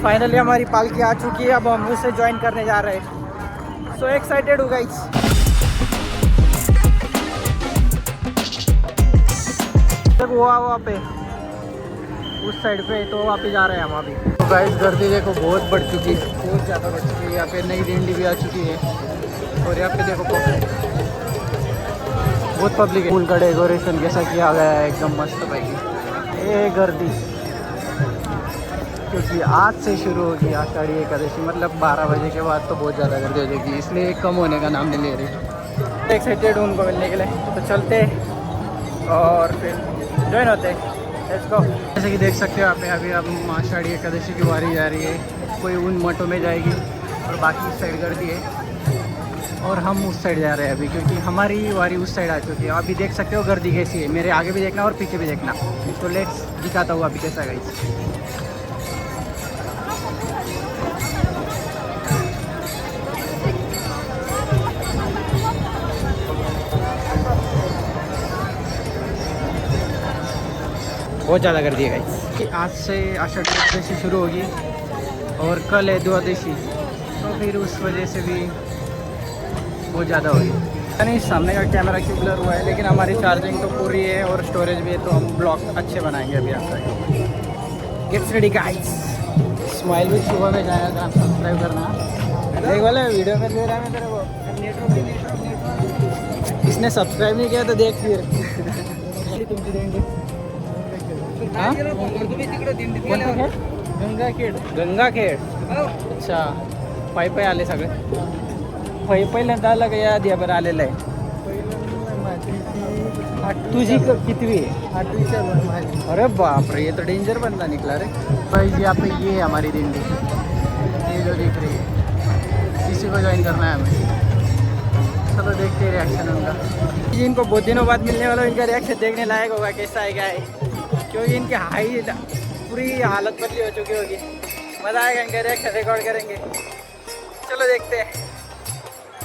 Finally हमारी पालकी आ चुकी है, अब हम उसे ज्वाइन करने जा रहे हैं। सो एक्साइटेड हो गाइस। देखो वहाँ पे उस साइड पे, तो वहाँ पे जा रहे हैं हम अभी। तो गाइस गर्दी देखो बहुत बढ़ चुकी है, बहुत ज़्यादा बढ़ चुकी है। यहाँ पे नई दिंडी भी आ चुकी है और यहाँ पे देखो बहुत पब्लिक है। फूल का डेकोरेशन कैसा किया गया है, एकदम मस्त भाई। ये गर्दी क्योंकि आज से शुरू होगी आषाढ़ी एकादशी, मतलब 12 बजे के बाद तो बहुत ज़्यादा गर्दी हो जाएगी, इसलिए कम होने का नाम नहीं ले रही। एक्साइटेड हूँ उनको मिलने के लिए, तो चलते और फिर ज्वाइन होते हैं। Let's go. जैसे कि देख सकते हो आप अभी हम आषाढ़ी एकादशी की वारी जा रही है। कोई उन मठों में जाएगी और बाकी उस साइड गर्दी है और हम उस साइड जा रहे हैं अभी, क्योंकि हमारी वारी उस साइड आ चुकी है। अभी देख सकते हो गर्दी कैसी है, मेरे आगे भी देखना और पीछे भी देखना। तो लेट्स दिखाता हूँ अभी कैसा गाइस। बहुत ज़्यादा कर दिया गाइस। आज से आषाढ़ी एकादशी शुरू होगी और कल है द्वादशी, तो फिर उस वजह से भी बहुत ज़्यादा होगी। नहीं, सामने का कैमरा क्यों ब्लर हुआ है, लेकिन हमारी चार्जिंग तो पूरी है और स्टोरेज भी है, तो हम ब्लॉग अच्छे बनाएंगे अभी आपका। Gates ready guys. स्माइल विद सुबह में जाया था, सब्सक्राइब करना। देख वाले वीडियो में दे रहा है तेरे को नेटवर्क। इसने सब्सक्राइब नहीं किया तो देख फिर तुमची देंगे। गंगाखेड अच्छा, पायी पायी आले सगळे, पहिल्यांदा आलं का या आधी बरं आलेलं आहे। तुझी कितवी है? 8वीं। अरे बाप रे, ये तो डेंजर बंदा निकला रे भाई। यहाँ पे ये है हमारी दिंडी, ये जो दिख रही है, इसी को ज्वाइन करना है हमें। चलो देखते हैं रिएक्शन उनका। इनको बहुत दिनों बाद मिलने वाला, इनका रिएक्शन देखने लायक होगा कैसा है क्या है, क्योंकि इनकी हाइट पूरी हालत बदली हो चुकी होगी। मज़ा आएगा, इनका रिएक्शन रिकॉर्ड करेंगे। चलो देखते हैं।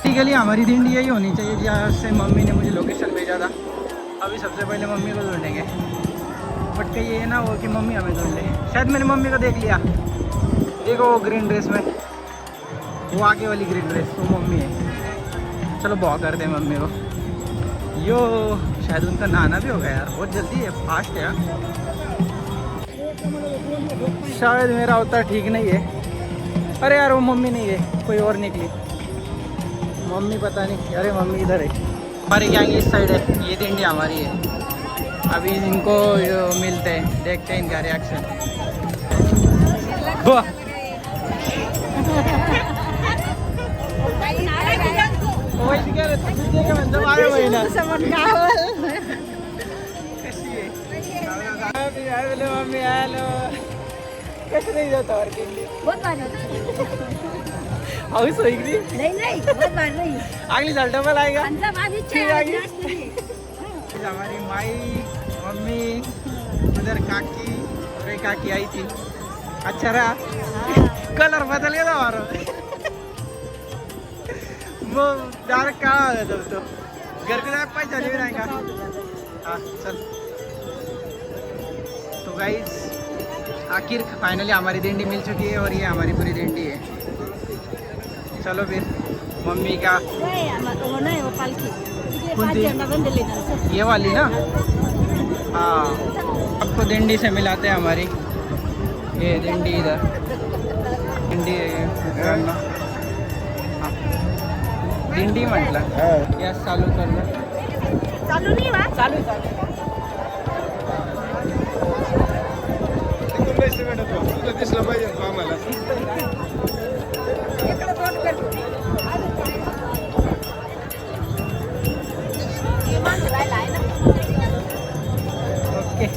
बेसिकली हमारी दिंडी यही होनी चाहिए जहाँ से मम्मी ने मुझे लोकेशन भेजा था। अभी सबसे पहले मम्मी को ढूंढेंगे, बट कहीं ये ना हो कि मम्मी हमें ढूंढ लेंगे। शायद मैंने मम्मी को देख लिया, देखो वो ग्रीन ड्रेस में, वो आगे वाली ग्रीन ड्रेस वो मम्मी है। चलो बहुत करते हैं मम्मी को। यो शायद उनका नहाना भी हो गया यार, बहुत जल्दी है, फास्ट है यार। शायद मेरा होता ठीक नहीं है। अरे यार वो मम्मी नहीं है, कोई और निकली मम्मी, पता नहीं। अरे मम्मी इधर है। हमारी गैंग इस साइड है, ये दिंडी हमारी है। अभी इनको मिलते हैं, देखते हैं इनका रिएक्शन। मम्मी हॅलो, कसं नाही जात और दिंडी हाउस होगी नहीं बहुत बार नहीं अगली साल डबल आएगा। हमारी माई, मम्मी, उधर काकी और एक काकी आई थी। अच्छा रहा, कलर बदल गया था हमारा, वो डायरेक्ट काला हो गया तो घर के जाकर पैसा नहीं रहेगा। हाँ चल। तो गाइस आखिर फाइनली हमारी दिंडी मिल चुकी है और ये हमारी पूरी दिंडी है। चलो फिर मम्मी का ये वाली ना, हाँ आपको दिंडी से मिलाते हैं हमारी। ये दिंडी इधर दिंडी दिंडी म्हटलं या चालू करलं, चालू नाही वा चालू चालू दिसलं पाहिजे आम्हाला। ओके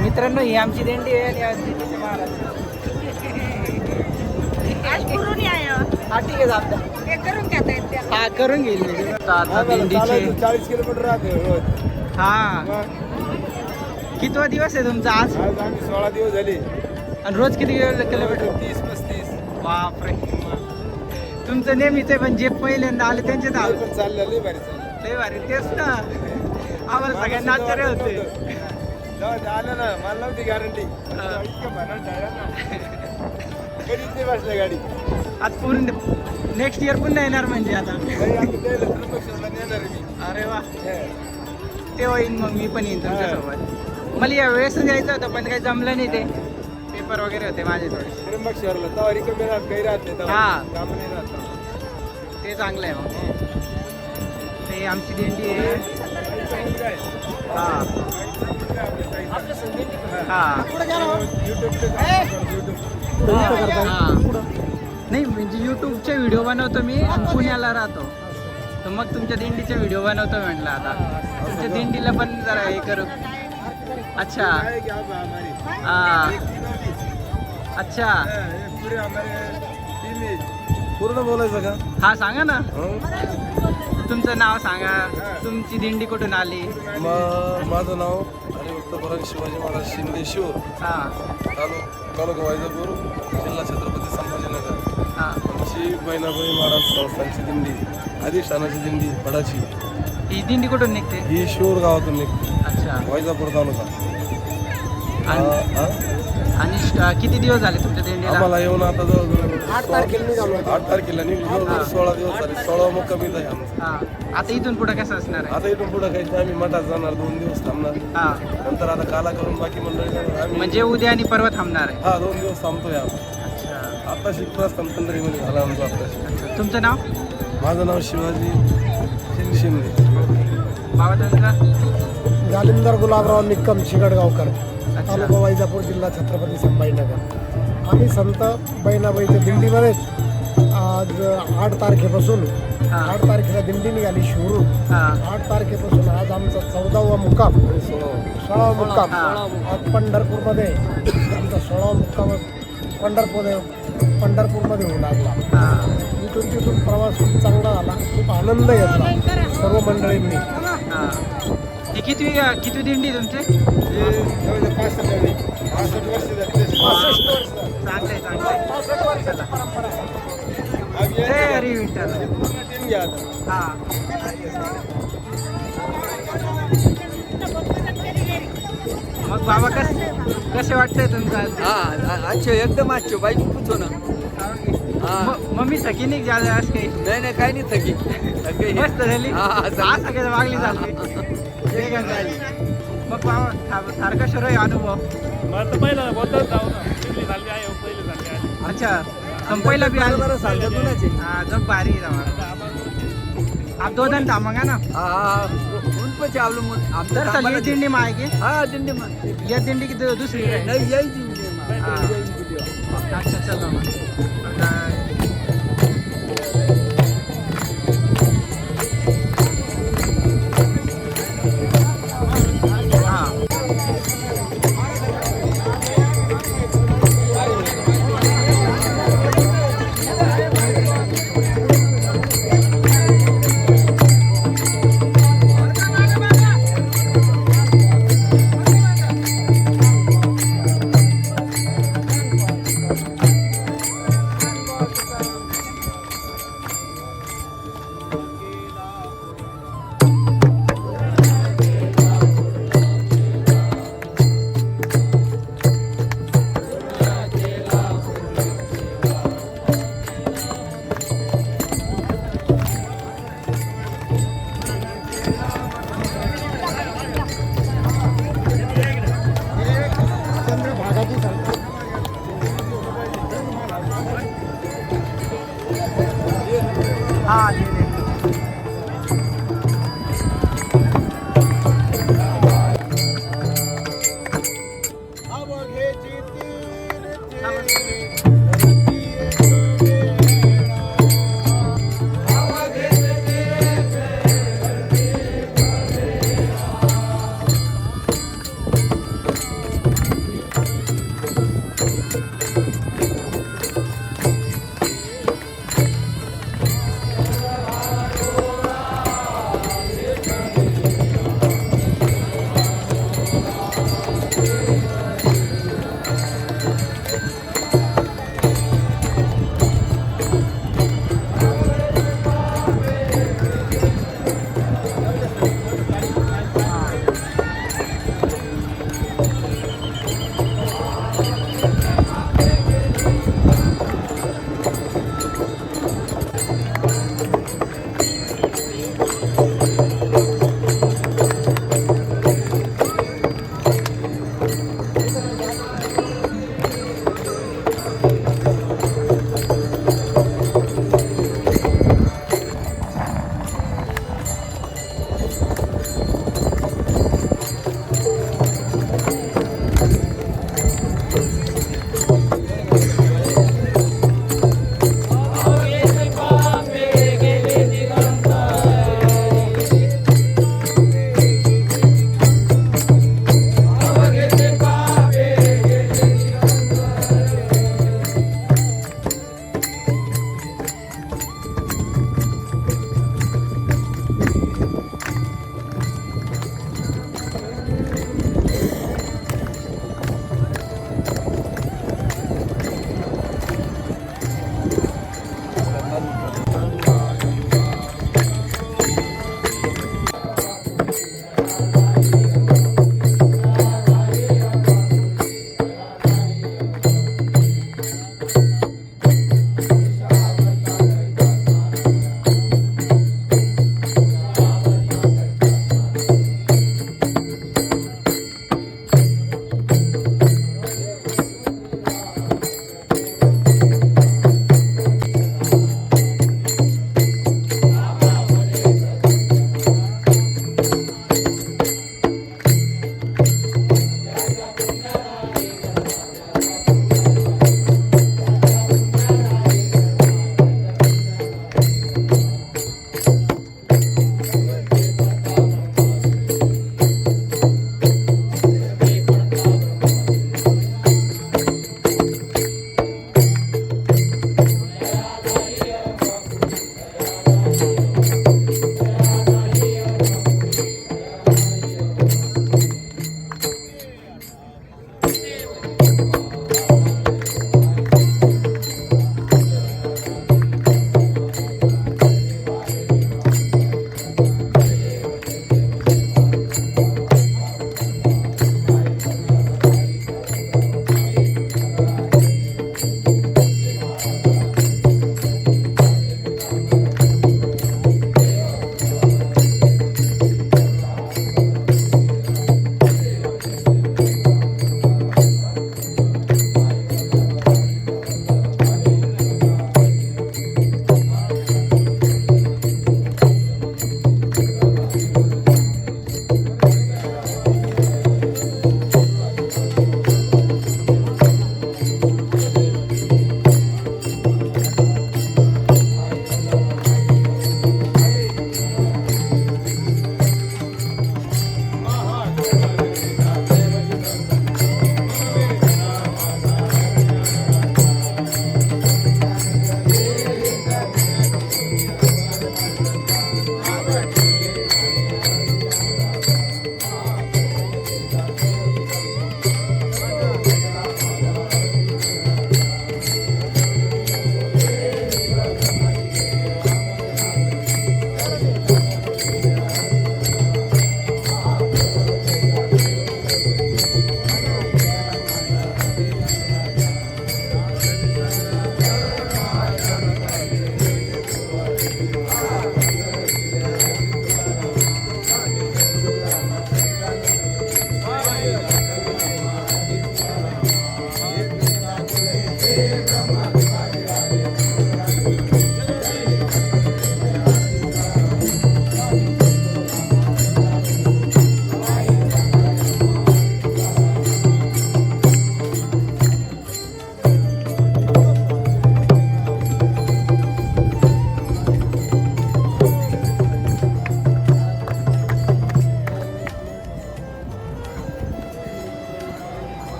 मित्रांनो ही आमची दिंडी आहे आणि दिंडीचे महाराज हा ठीक आहे आपल्या करून घेता येते, हा करून घेईल। आता दिंडीचे 40 किलोमीटर राहते। हा कितवा दिवस आहे तुमचा आज? आज आम्ही 16 दिवस झाले। आणि रोज किती किलोमीटर? 30-35। बापरे, तुमचं नेहमीच आहे, पण जे पहिल्यांदा आले त्यांचे तर चाललं लय भारी, लय भारी। तेच ना, आम्हाला सगळ्यांना आश्चर्य होते। आलं ना मला नव्हती गॅरंटी इतकं म्हणून कधीच नाही बसल्या गाडी आता पूर्ण नेक्स्ट इयर पुन्हा येणार म्हणजे आता. नेणार मी. अरे वा, तेव्हा येईन मग मी पण येईन तुमच्यासोबत. मला या वेळेसच यायचं होतं पण काही जमलं नाही, ते पेपर वगैरे होते माझे थोडे. त्र्यंबक शहरला तेव्हा रिकमी राहत काही राहत नाही हा. काम नाही राहत. ते चांगलं आहे मग. ते आमची दिंडी आहे. हां हां नाही म्हणजे यूट्यूबचे व्हिडिओ बनवतो मी आणि पुण्याला राहतो, तर मग तुमच्या दिंडीचे व्हिडिओ बनवतो म्हटलं. आता तुमच्या दिंडीला पण जरा हे करू. अच्छा हां अच्छा पूर्ण बोलायचं का? हां सांगा ना, तुमचं नाव सांगा, तुमची दिंडी कुठून आली? माझं नाव हरिभक्त शिवाजी महाराज शिंदे शिवर, हां तालुका वैजापूर, जिल्हा छत्रपती संभाजीनगर. हां आमची बहिणाबाई महाराज संस्थांची दिंडी, अधिष्ठानाची दिंडी फडाची, ही दिंडी कुठून निघते? ही शिवर गावातून निघते. अच्छा. वैजापूर तालुका. आणि किती दिवस झाले तुमच्या दिंडीला? आम्हाला येऊन आता जवळ 8 तारखेला निघलो. 16 दिवस झाले. 16 मुक्काम इथं आहे आमचा. हां आता इथून पुढे कसं असणार आहे? आता इथून पुढे काही आम्ही मठात जाणार, 2 दिवस थांबणार. हां नंतर आता काला करून बाकी मंडळी जाणार. आम्ही म्हणजे उद्या आणि परवा थांबणार आहे? हा 2 दिवस थांबतोय आम्ही. अच्छा आता शिकप्रस्थान पंढरीमध्ये झाला आमचा आत्ताशी. अच्छा. तुमचं नाव? माझं नाव शिवाजी शिंदे. बाबा तुमचं? जालिंदर गुलाबराव निक्कम शिगडगावकर, तालुका वैजापूर, जिल्हा छत्रपती संभाजीनगर. आम्ही संत बहिणाबाईच्या दिंडीमध्येच आज 8 तारखेपासून 8 तारखेला दिंडी निघाली शिवरून. 8 तारखेपासून आज आमचा 14वा मुक्काम, 16वा मुक्काम आज पंढरपूरमध्ये. आमचा 16वा मुक्काम पंढरपूरमध्ये होऊ लागला. इथून तिथून प्रवास खूप चांगला झाला, खूप आनंद घेतला सर्व मंडळींनी. ही कितवी दिंडी तुमची? 65 वर्ष झाली. 65 वर्ष. चांगले चांगले. आम्ही जय हरी विठ्ठल. टीम घ्या आता. हां मग बाबा कसे वाटतंय तुमचं? अच्छे एकदम अच्छे बाईक पूछो ना. मम्मी थकी नाही ज्यादा आज काही? नाही काही नाही थकी. मस्त झाली. हा, आज सगळ्यात मागली झाली. मग बाबा सारखा शरू आहे अनुभव? अच्छा संपयला भी आलं. बरं सांगतो तुलाचे. हां जब भारी आप 2 दिन थांबा ना. ऊन पण चावलं मग आमचं तर चल ये दिंडी में आएगी. हा दिंडी मग या दिंडी की दुसरी आहे? नाही यही दिंडी अच्छा चलो मग. हाँ ले ले.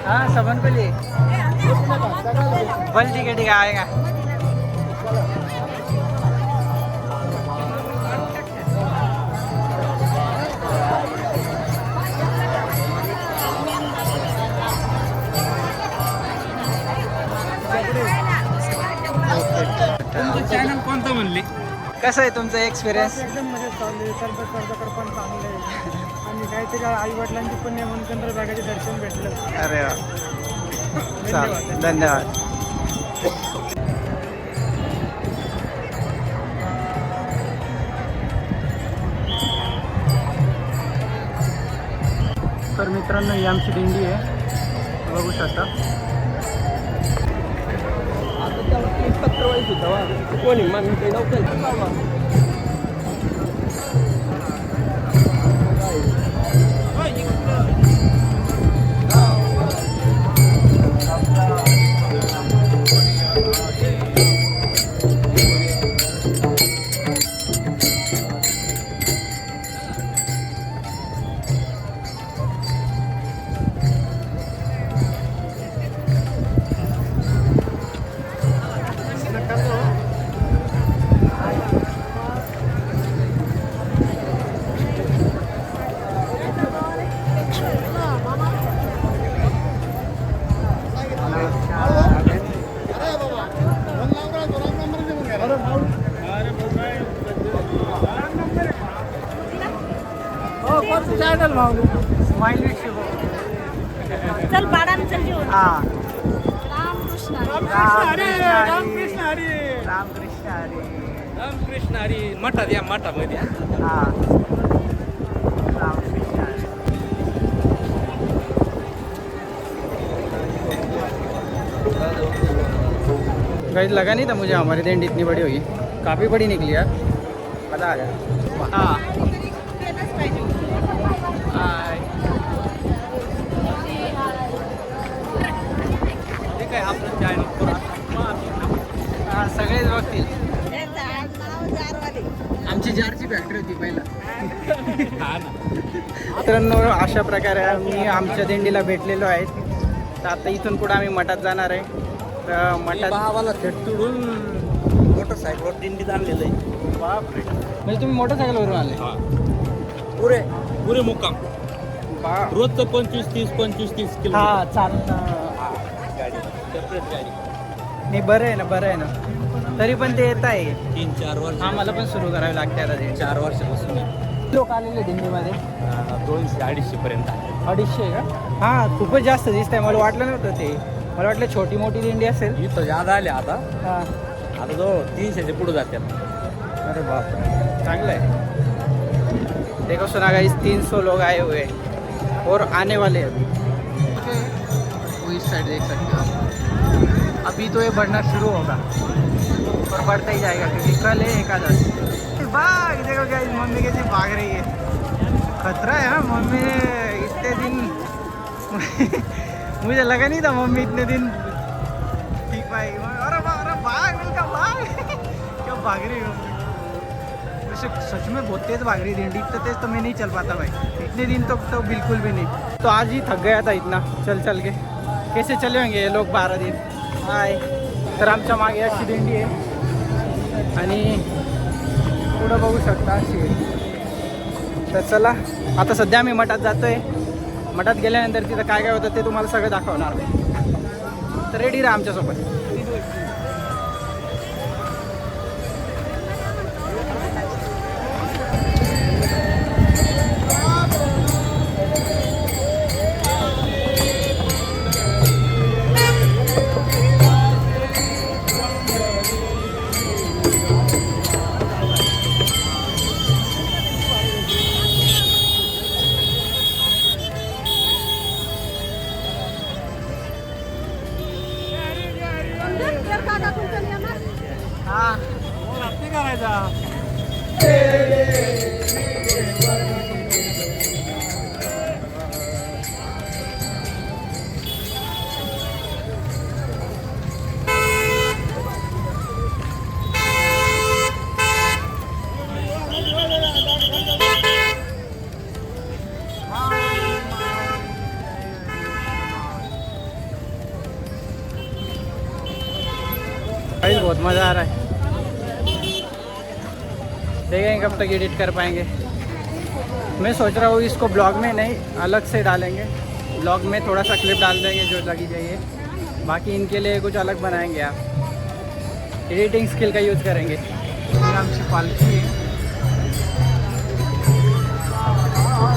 हाँ सबन को लिए बल ठीक है आएगा। चॅनल कोणतं म्हणले? कसं आहे तुमचा एक्सपिरियन्स? एकदम मजेत चालू आहे. सरबत सरबत पण चांगलं आहे आणि काहीतरी आई वडिलांची पुण्य म्हणून चंद्रभागेचे दर्शन भेटलं. अरे वा चालेल धन्यवाद. तर मित्रांनो ही आमची दिंडी आहे बघू शकता. कोणी मग ते नव्हतं. चॅनल भाऊ स्माइल विथ शुभ. चल बाळांना चल जेवण. हां रामकृष्ण रामकृष्ण हरी. रामकृष्ण हरी. रामकृष्ण हरी मठात या मठामध्ये. हां रामकृष्ण हरी. गाइस लगा नहीं था मुझे हमारी टेंट इतनी बड़ी होगी. काफ़ी बड़ी निकली यार. मज़ा आ गया. हाँ ठीक आहे आपलं चॅनल हां सगळेच बघतील. आमची जारची फॅक्टरी होती पहिला. मित्रांनो अशा प्रकारे आम्ही आमच्या दिंडीला भेटलेलो आहेत. तर आता इथून पुढे आम्ही मठात जाणार आहे. तर मठात भावाला थेट तुडून मोटरसायकलवर दिंडीत आणलेलं आहे. बापरे म्हणजे तुम्ही मोटरसायकलवरून आले? पुरे पुरे मुक्काम बाप. रोजचं 25-30 किलो. हां चालतं. गाडी सेपरेट गाडी. नाही बरं आहे ना बरं आहे ना. तरी पण ते येत आहे. 3-4 वर्ष. आम्हाला पण सुरू करावी लागते आता ते. 4 वर्षापासून लोक आलेले दिंडीमध्ये 200-250 पर्यंत आहे. 250 का? हां खूपच जास्त दिसत आहे. मला वाटलं नव्हतं ते. मला वाटलं छोटी मोठी दिंडी असेल. इथं जादा आले आता. हां आता जो 300च्या पुढे जातात. अरे बाप चांगलं है. देखो सुना गाइस 300 लोग आए हुए हैं और आने वाले हैं अभी. वो इस साइड देख सकते हो आप. अभी तो ये बढ़ना शुरू होगा और बढ़ता ही जाएगा क्योंकि कल है एकादश. भाग देखो गाइस मम्मी कैसी भाग रही है. खतरा है हाँ. मम्मी ने इतने दिन मुझे लगा नहीं था मम्मी इतने दिन ठीक पाएगी. अरे भाग मिलका भाग. क्या भाग रही हो. वैसे सच में बहुत तेज भाग रही दिंडी. इतना तेज तो मैं नहीं चल पाता भाई. इतने दिन तो बिल्कुल भी नहीं. तो आज ही थक गया था इतना चल के. कैसे चले होंगे ये लोग 12 दिन. हाय तर आमच्या मागे अशी दिंडी आहे आणि पुढं बघू शकता अशी आहे. तर चला आता सध्या आम्ही मठात जातोय. मठात गेल्यानंतर तिथं काय काय होतं ते तुम्हाला सगळं दाखवणार. तर रेडी राहा आमच्यासोबत. कब तक एडिट कर पाएंगे। मैं सोच रहा हूँ इसको ब्लॉग में नहीं, अलग से डालेंगे। ब्लॉग में थोड़ा सा क्लिप डाल देंगे जो लगी चाहिए, बाकी इनके लिए कुछ अलग बनाएंगे। आप एडिटिंग स्किल का यूज़ करेंगे। ये आमची पालखी आहे।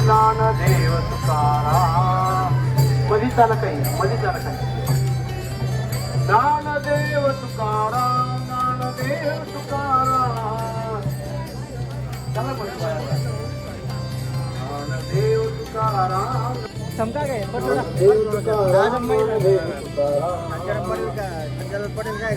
ज्ञानदेव तुकाराम मध्ये चालत आहे, मध्ये चालत आहे. ज्ञानदेव तुकाराम, ज्ञानदेव तुकाराम. चला बरं. ज्ञानदेव तुकाराम. क्षमता काय देव तुकाराम, देव तुकाराम. पडेल काय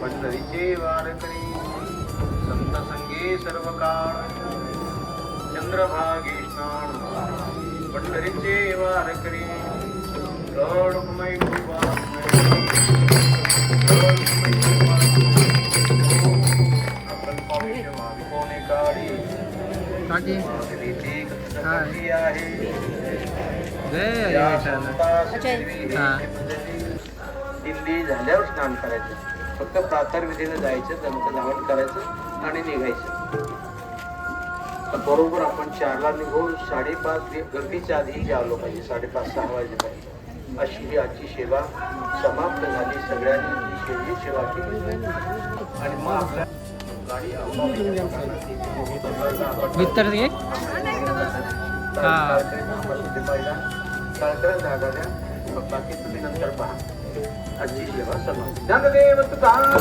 पंढरीचे वारकरी संत संगे सर्व काळ चंद्रभागे स्नान पंढरीचे वारकरी गौडमय आपण पाविष्य कोणे काळी काकी आहे दिंडी झाल्यावर स्नान करायचं. फक्त प्रातः विधीनं जायचं, दंत धावण करायचं आणि निघायचं. तर बरोबर आपण 4ला निघून 5:30 गर्दीच्या आधी आलो पाहिजे. 5:30-6 वाजले पाहिजे. अशी ही आजची सेवा समाप्त झाली. सगळ्यांनी ही सेवा केली आणि मग आपल्या गाडी भीतर घे. कळकळ जागा द्या, मग बाकी तुम्ही नंतर पहा. आजची सेवा समाप्त. ज्ञानदेव तुकाराम,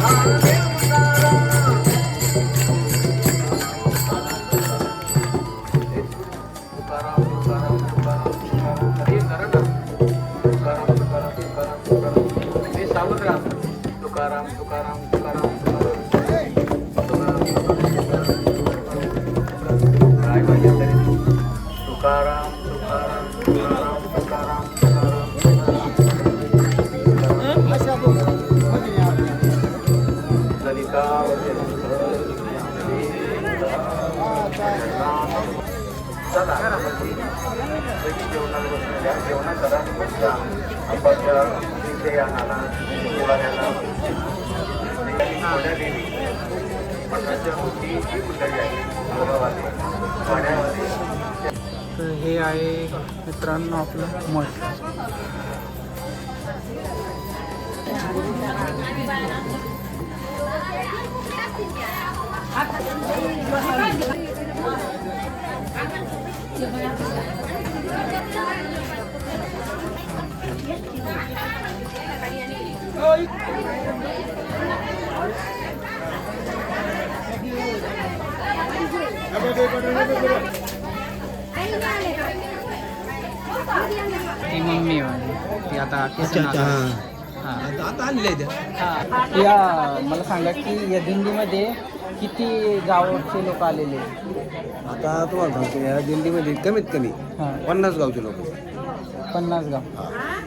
ज्ञानदेव तुकाराम. तुकाराम तुकाराम तुकाराम तुकाराम. हे करा ना. तुकाराम तुकाराम तुकाराम तुकाराम. हे सावध राहा. तुकाराम तुकाराम तुकाराम तुकाराम. काय पाहिजे तरी तुकाराम तुकाराम तुकाराम तुकाराम तुकाराम. ललिता चला जेवणाला बसलेल्या जेवणा करा. आपापल्या विषयाला निवाऱ्याला थोड्या देवी मठाच्या होती ही कुठली आहे गोगावाले वाड्यामध्ये. तर हे आहे मित्रांनो आपलं मठ. ती मम्मी वाली ती आता आता आणले या मला सांगा की या दिंडीमध्ये किती गावाचे लोक आलेले आहेत? आता तुम्हाला सांगतो या दिंडीमध्ये कमीत कमी हां 50 गावचे लोक. 50 गाव.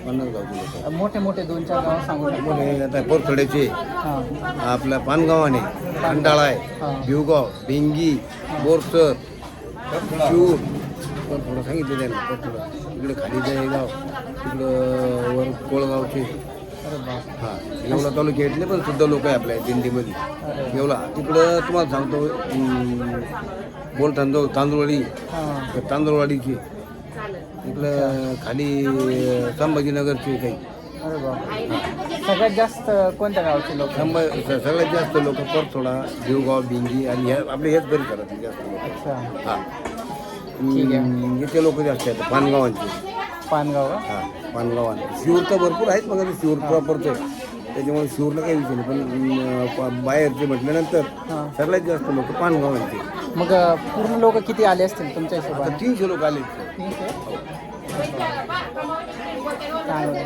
50 गावचे लोक. मोठे मोठे 2-4 गाव सांगू शकतो. मोठे आता पोरथड्याचे हां आपल्या पानगावाने खंडाळा आहे, भिवगाव, भिंगी, बोरसर, शिव थोडं सांगितलं त्यांना. थोडं इकडे खाली गाव, तिकडं वर कोळगावचे. अरे बाप. हां येवला तालुक्यातले पण सुद्धा लोक आहे आपल्या दिंडीमध्ये. येवला तिकडं तुम्हाला सांगतो बोल तांदूळवाडी हां तांदूळवाडीची इकडं खाली संभाजीनगरचे काही अरे बाप सगळ्यात जास्त कोणत्या गावचे लोक सगळ्यात जास्त लोक परथोडा देवगाव बिंगी आणि आपले हेच बरी करतात जास्त लोक. अच्छा हा ठीक आहे. इथे लोक जास्त आहेत पानगावांचे. पानगाव का? हा पानगावांचे शिवर तर भरपूर आहेत मग शिवर प्रॉपरचं त्याच्यामुळे शिवरला काही विषय नाही पण बाहेरचे म्हटल्यानंतर हां. सगळ्यात जास्त लोक पानगावांचे. मग पूर्ण लोक किती आले असतील तुमच्या आता हिशोबाने? 300 लोक आले. 300? चांगलं.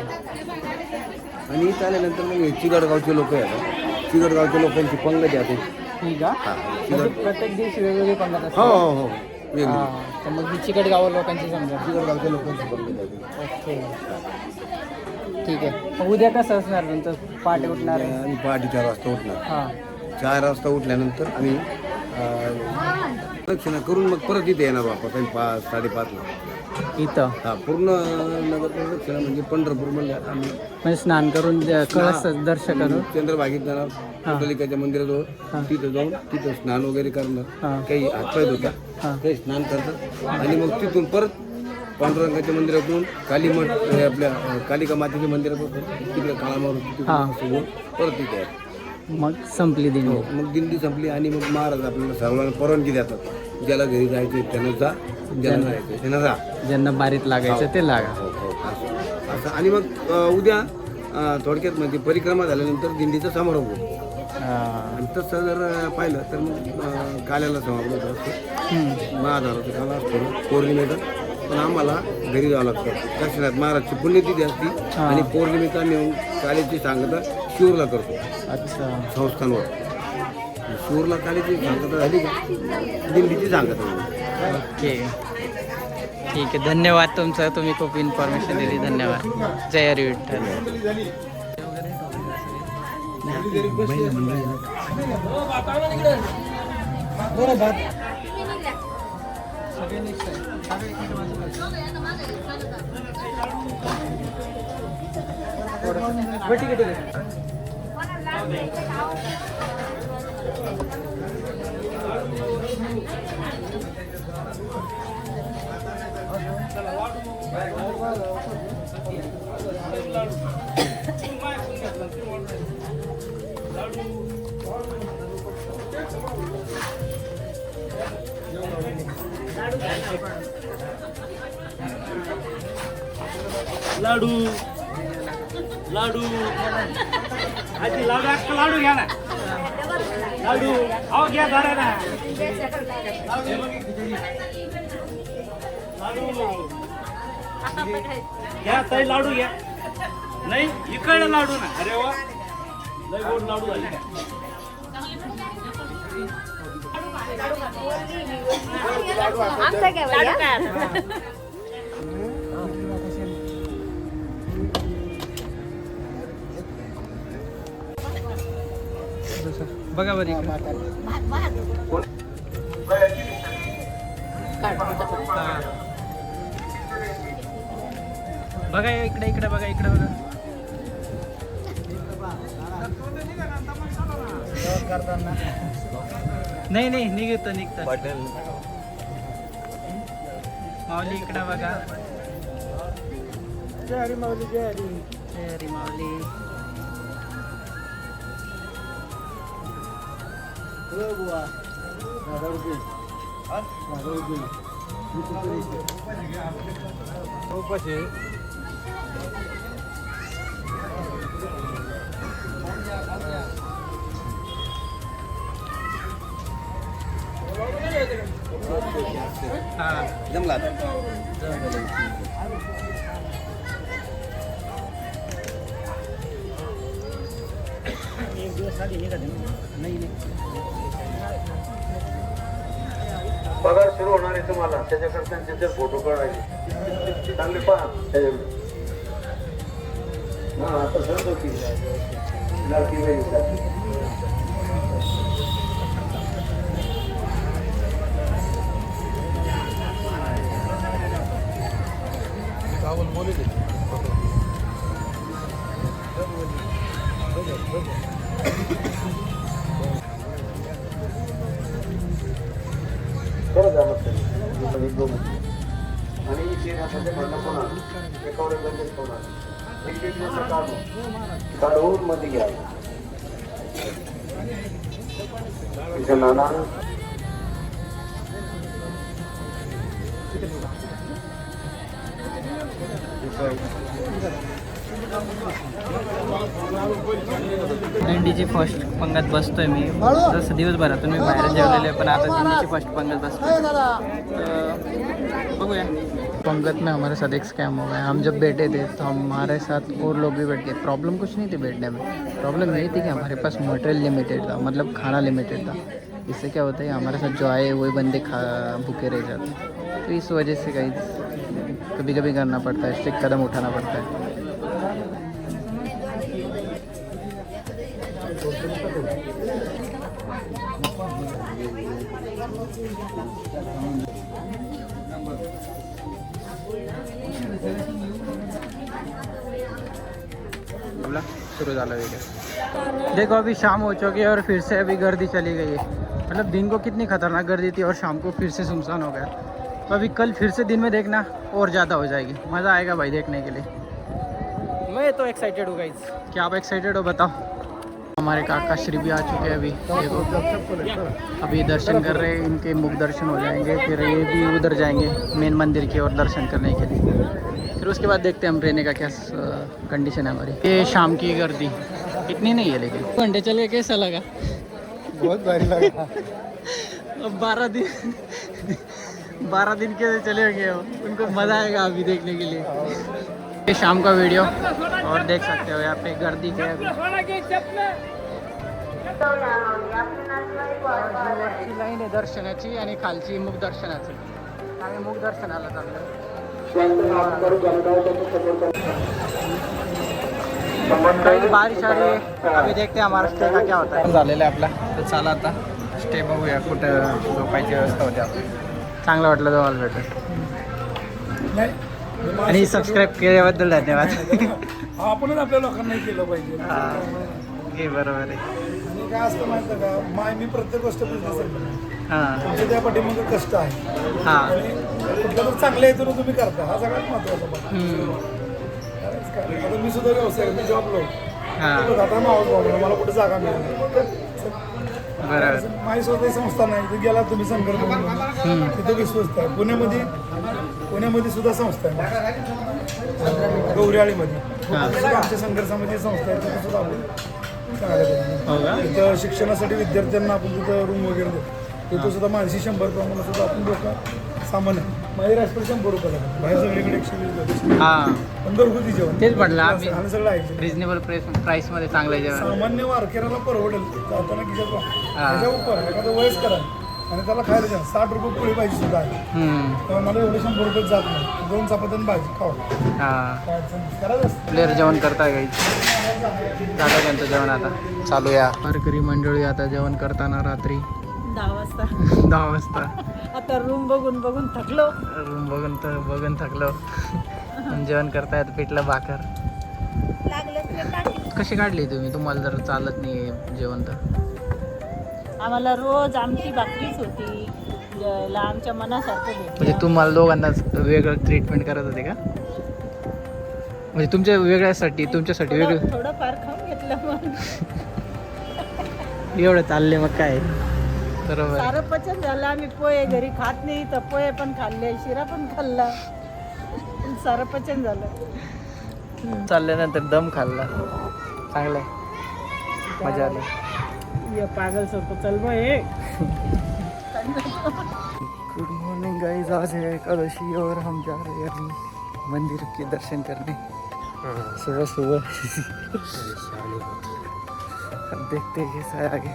आणि इथं आल्यानंतर मग हे चिगडगावचे लोक आहेत. चिगडगावच्या लोकांची पंगत आहे ठीक आहे. हा म्हणजे प्रत्येक दिवशी वेगवेगळी पंगत हो असते. हो हो वेगळी हां. तर मग ही चिकटगाव लोकांची समजा. चिगडगावच्या लोकांची पंगत आहे. ओके ठीक आहे. मग उद्या कसं असणार तुमचं? पहाटे उठणार आहे? आम्ही पहाटे 4 वाजता उठणार. हां 4 वाजता उठल्यानंतर आम्ही प्रदक्षिणा करून मग परत इथे येणार वापस आम्ही 5-5:30ला. इथं हा पूर्ण नगर प्रदक्षिणा म्हणजे पंढरपूर म्हणलं आम्ही म्हणजे स्नान करून कळस दर्शन करून चंद्रभागेत जाणार. पुंडलिकाच्या मंदिराजवळ तिथं जाऊन तिथं स्नान वगैरे करणार. हां. काही हातपाय धुतात काही स्नान करतात आणि मग तिथून परत पांडुरंगाच्या मंदिरातून कालीमठ आपल्या कालिका मातेच्या मंदिरातून तिकडे काळा मारून तिकडे परत तिथे आहे. मग संपली दिंडी. मग दिंडी संपली आणि मग महाराज आपल्याला सर्वांना परवानगी देतात. ज्याला घरी जायचं त्यानं जा, ज्याला जायचं त्यानं जा. ज्यांना बारीत लागायचं ते लागा. असं आणि मग उद्या थोडक्यात म्हणजे परिक्रमा झाल्यानंतर दिंडीचा समारोप होतो. आणि तसं जर पाहिलं तर मग काल्याला समारोप असतो. महाधाराचा काला असतो पौर्णिमेचा. पण आम्हाला घरी जावं लागतं. दर्शनात महाराजची पुण्यतिथी असती आणि पौर्णिमेचा नेऊन काल्याची सांगता शिवरला करतो. अच्छा संस्थांवर शिवरला काल्याची सांगता झाली का दिंडीची सांगता झाली. ओके ठीक आहे. धन्यवाद तुमचं. तुम्ही खूप इन्फॉर्मेशन दिली. धन्यवाद. जय हरी विठ्ठल. ठीक आहे. लाडू लाडू आजी लाडू अख्खा लाडू घ्या ना. लाडू अहो घ्या धरा ना. लाडू घ्या ताई लाडू घ्या. नाही इकडे लाडू ना. अरे वा लय गोड लाडू झाले. आमचं काय भैया? बघा बरं इकडे. बघा इकडे इकडे बघा इकडे बघा. नाही नाही निघतो माऊली इकडे बघा. जय हरी माऊली, जय हरी. जय हरी माऊली. जमला पगार सुरू होणार आहे तुम्हाला. त्याच्याकडे त्यांचे जर फोटो काढायचे चांगले पहा त्याच्याकडे. आता सर्व लाडकी बहीण खरं झालं आणि त्याच्याकडनं पुन्हा एकावर एक लगेच होणार. एक एक दिवस काढून मध्ये घ्या. तिथे नाना दिंडीची फर्स्ट पंगत बसतोय मी. जसं दिवसभरातून मी बाहेर जेवलेले आहे, पण आता दिंडीची फर्स्ट पंगत बसतोय. बघूया. पंगत में हमारे साथ एक स्कैम हो गया. हम जब बैठे थे तो हमारे साथ और लोग भी बैठ गए. प्रॉब्लम कुछ नहीं थी बैठने में, प्रॉब्लम यही थी कि हमारे पास मटेरियल लिमिटेड था, मतलब खाना लिमिटेड था. इससे क्या होता है हमारे साथ जो आए वही बंदे भूखे रह जाते. तो इस वजह से कहीं कभी कभी करना पड़ता है, स्ट्रिक्ट कदम उठाना पड़ता है. शुरू झाला वीडियो. देखो अभी शाम हो चुकी है और फिर से अभी गर्दी चली गई है. मतलब दिन को कितनी खतरनाक गर्दी थी और शाम को फिर से सुनसान हो गया. तो अभी कल फिर से दिन में देखना और ज़्यादा हो जाएगी. मज़ा आएगा भाई देखने के लिए. मैं तो एक्साइटेड हूँ गाइस. क्या आप एक्साइटेड हो बताओ. हमारे काका श्री भी आ चुके हैं अभी. देखो अभी दर्शन कर रहे हैं, इनके मुख दर्शन हो जाएंगे, फिर ये भी उधर जाएंगे मेन मंदिर की ओर दर्शन करने के लिए. फिर उसके बाद देखते हैं हम रहने का क्या कंडीशन है हमारी. ये शाम की गर्दी इतनी नहीं है, लेकिन घंटे चल के कैसा लगा. बहुत भारी लगा. अब 12 दिन के चले गए हो, उनको मज़ा आएगा अभी देखने के लिए. ये शाम का वीडियो और देख सकते हो यहाँ पे गर्दी क्या है. लाईन आहे दर्शनाची आणि खालची मुख दर्शनाची. आम्ही मुख दर्शनाला चाललो. काही बारिश आ रही है. अभी देखते हैं हमारा स्टे का क्या होता है. झालेला आहे आपला. तर चला आता स्टे बघूया कुठं झोपायची व्यवस्था होते आपली. चांगलं वाटलं तुम्हाला भेटून आणि सबस्क्राईब केल्याबद्दल धन्यवाद. आपणच आपल्या लोकांना केलं पाहिजे. हे बरोबर आहे. आणि काय असतं माहिती का, मी प्रत्येक गोष्ट हां तुमच्या त्या पाठीमागे कष्ट आहे. हां आणि कुठलं तर चांगलं येतो तुम्ही करता, हा सगळ्यात महत्त्वाचा. आता मी सुद्धा व्यवसाय, मी जॉबलो आता मावस मला कुठे जागा मिळाली. बरोबर. माझी स्वतःची संस्था नाही, तिथे गेला तुम्ही संकल्प म्हणून तिथे विश्वस्त आहे. पुण्यामध्ये सुद्धा संस्था आहे, गौरीआळीमध्ये आमच्या संघर्षामध्ये संस्था आहे. तिथे सुद्धा आपण तिथं शिक्षणासाठी विद्यार्थ्यांना आपण तिथं रूम वगैरे देतो. तिथं सुद्धा मानसी 100 प्रमाणे सुद्धा आपण लोक सामान आहे. माझी राजपूर 100 रुपये लागतात, बाहेर सगळीकडे 120. हां पण घरगुती जेवण तेच म्हटलं आम्ही. आणि सगळं आहे रिजनेबल प्राईसमध्ये चांगलं जेवण. सामान्य वारकऱ्याला परवडेल जाताना खिशात त्याच्या उपर एखादं वयस्कर आहे आणि त्याला खायला द्या. 60 रुपये पोळी भाजी सुद्धा आहे. तेव्हा मला एवढे 100 रुपये जात नाही. 2 चपात्या भाजी खावा. हां करायचं प्लेअर जेवण करताय काही झालं त्यांचं जेवण. आता चालू या वारकरी मंडळी आता जेवण करताना रात्री 10 वाजता. आता रूम बघून थकलो. रूम बघून थकलो. जेवण करतायत पिठलं भाकर. कशी काढली तुम्ही. तुम्हाला जर चालत नाही जेवण तर. आम्हाला रोज आमची भाकरीच होती जेवायला, आमच्या मनासारखं भेटलं. म्हणजे तुम्हाला दोघांनाच वेगळं ट्रीटमेंट करत होते का. म्हणजे तुमच्या वेगळ्यासाठी तुमच्यासाठी वेगळं थोडंफार खाऊन घेतलं मग. एवढं चालले मग काय. बरोबर. सारं पचन झालं. आम्ही पोहे घरी खात नाही तर पोहे पण खाल्ले, शिरा पण खाल्ला, सारं पचन झालं. चालल्यानंतर दम खाल्ला. चांगलं मजा आली. ये पागल सोपं चल हे. Good morning guys. आज है एकादशी और हम जा रहे हैं अभी मंदिर के दर्शन करने सुबह सुबह. अब देखते हैं कैसा है आगे.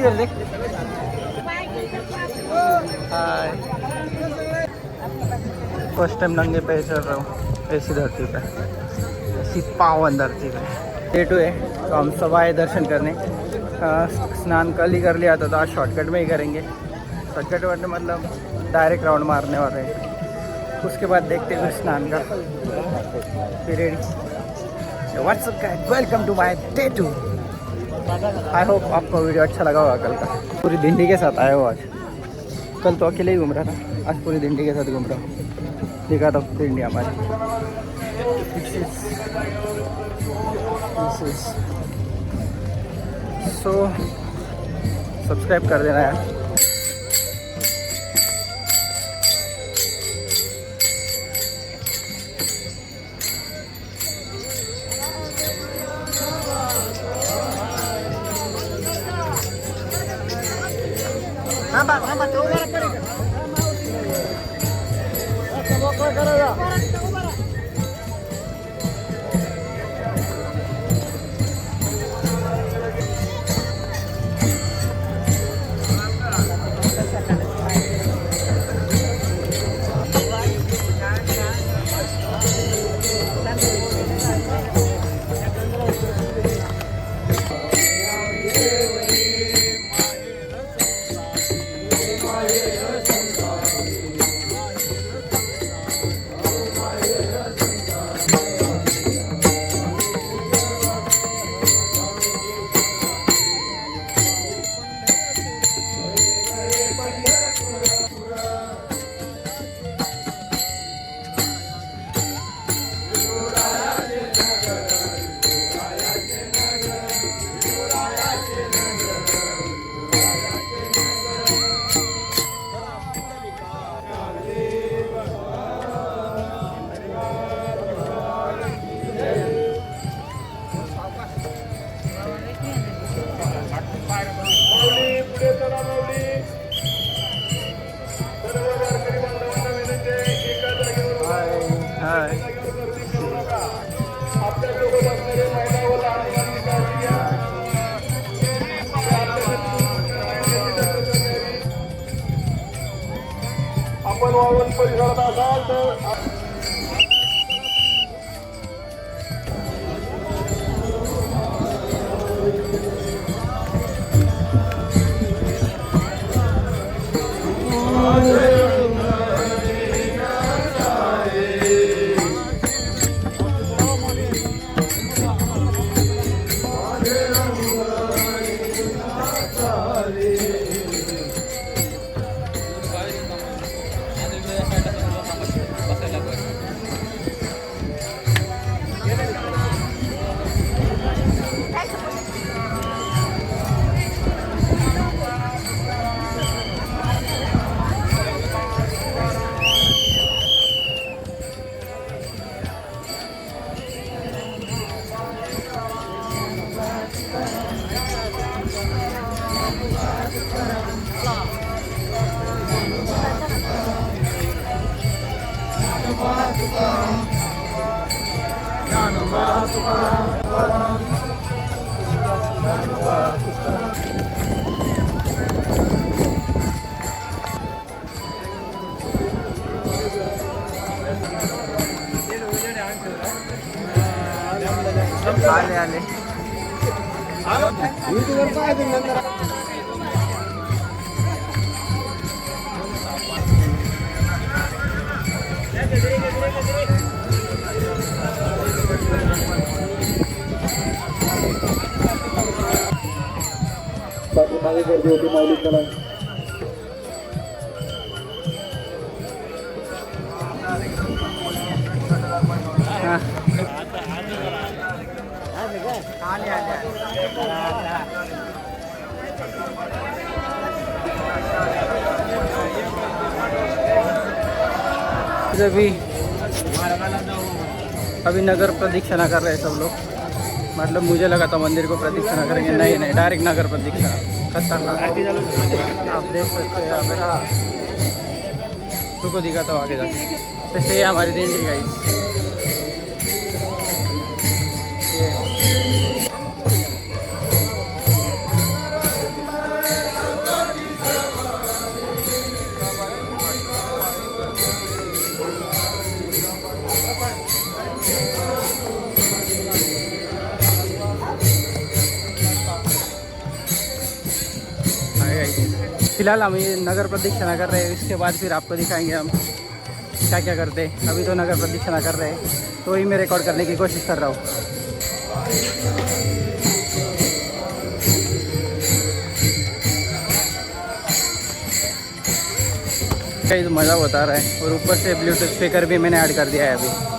इधर देख। हाय, फर्स्ट टाइम नंगे पैर चल रहा हूँ ऐसी धरती पे, ऐसी पावन धरती पे। डे 2 है तो हम सब आए दर्शन करने। स्नान कल ही कर लिया था तो आज शॉर्टकट में ही करेंगे। शॉर्टकट वाले मतलब डायरेक्ट राउंड मारने वाले हैं, उसके बाद देखते हैं स्नान का period. What's up guys, welcome to my day 2। I hope आपको वीडियो अच्छा लगा होगा कल का। पूरी दिंडी के साथ आया हो आज, कल तो अकेले ही घूम रहा था, आज पूरी दिंडी के साथ घूम रहा हूँ। दिखा दो दिंडी हमारी। सो सब्सक्राइब कर देना यार। आपण वाळवंट परिसरात असाल तर आले आले पाठीमागे गर्दी होती माऊली चला अभी नगर प्रदक्षिणा कर रहे हैं सब लोग। मतलब मुझे लगा था मंदिर को प्रदक्षिणा करेंगे, नहीं नहीं, डायरेक्ट नगर प्रदक्षिणा। खतरनाक, आप देख सकते हैं मेरा तुमको दिखाता हूँ आगे जाके। वैसे ये हमारी दिंडी गाइस, फिलहाल हम ये नगर प्रदक्षिणा कर रहे हैं, इसके बाद फिर आपको दिखाएंगे हम क्या क्या करते हैं। अभी तो नगर प्रदक्षिणा कर रहे हैं, तो वही मैं रिकॉर्ड करने की कोशिश कर रहा हूँ। कई तो मज़ा बता रहा है, और ऊपर से ब्लूटूथ स्पीकर भी मैंने ऐड कर दिया है अभी।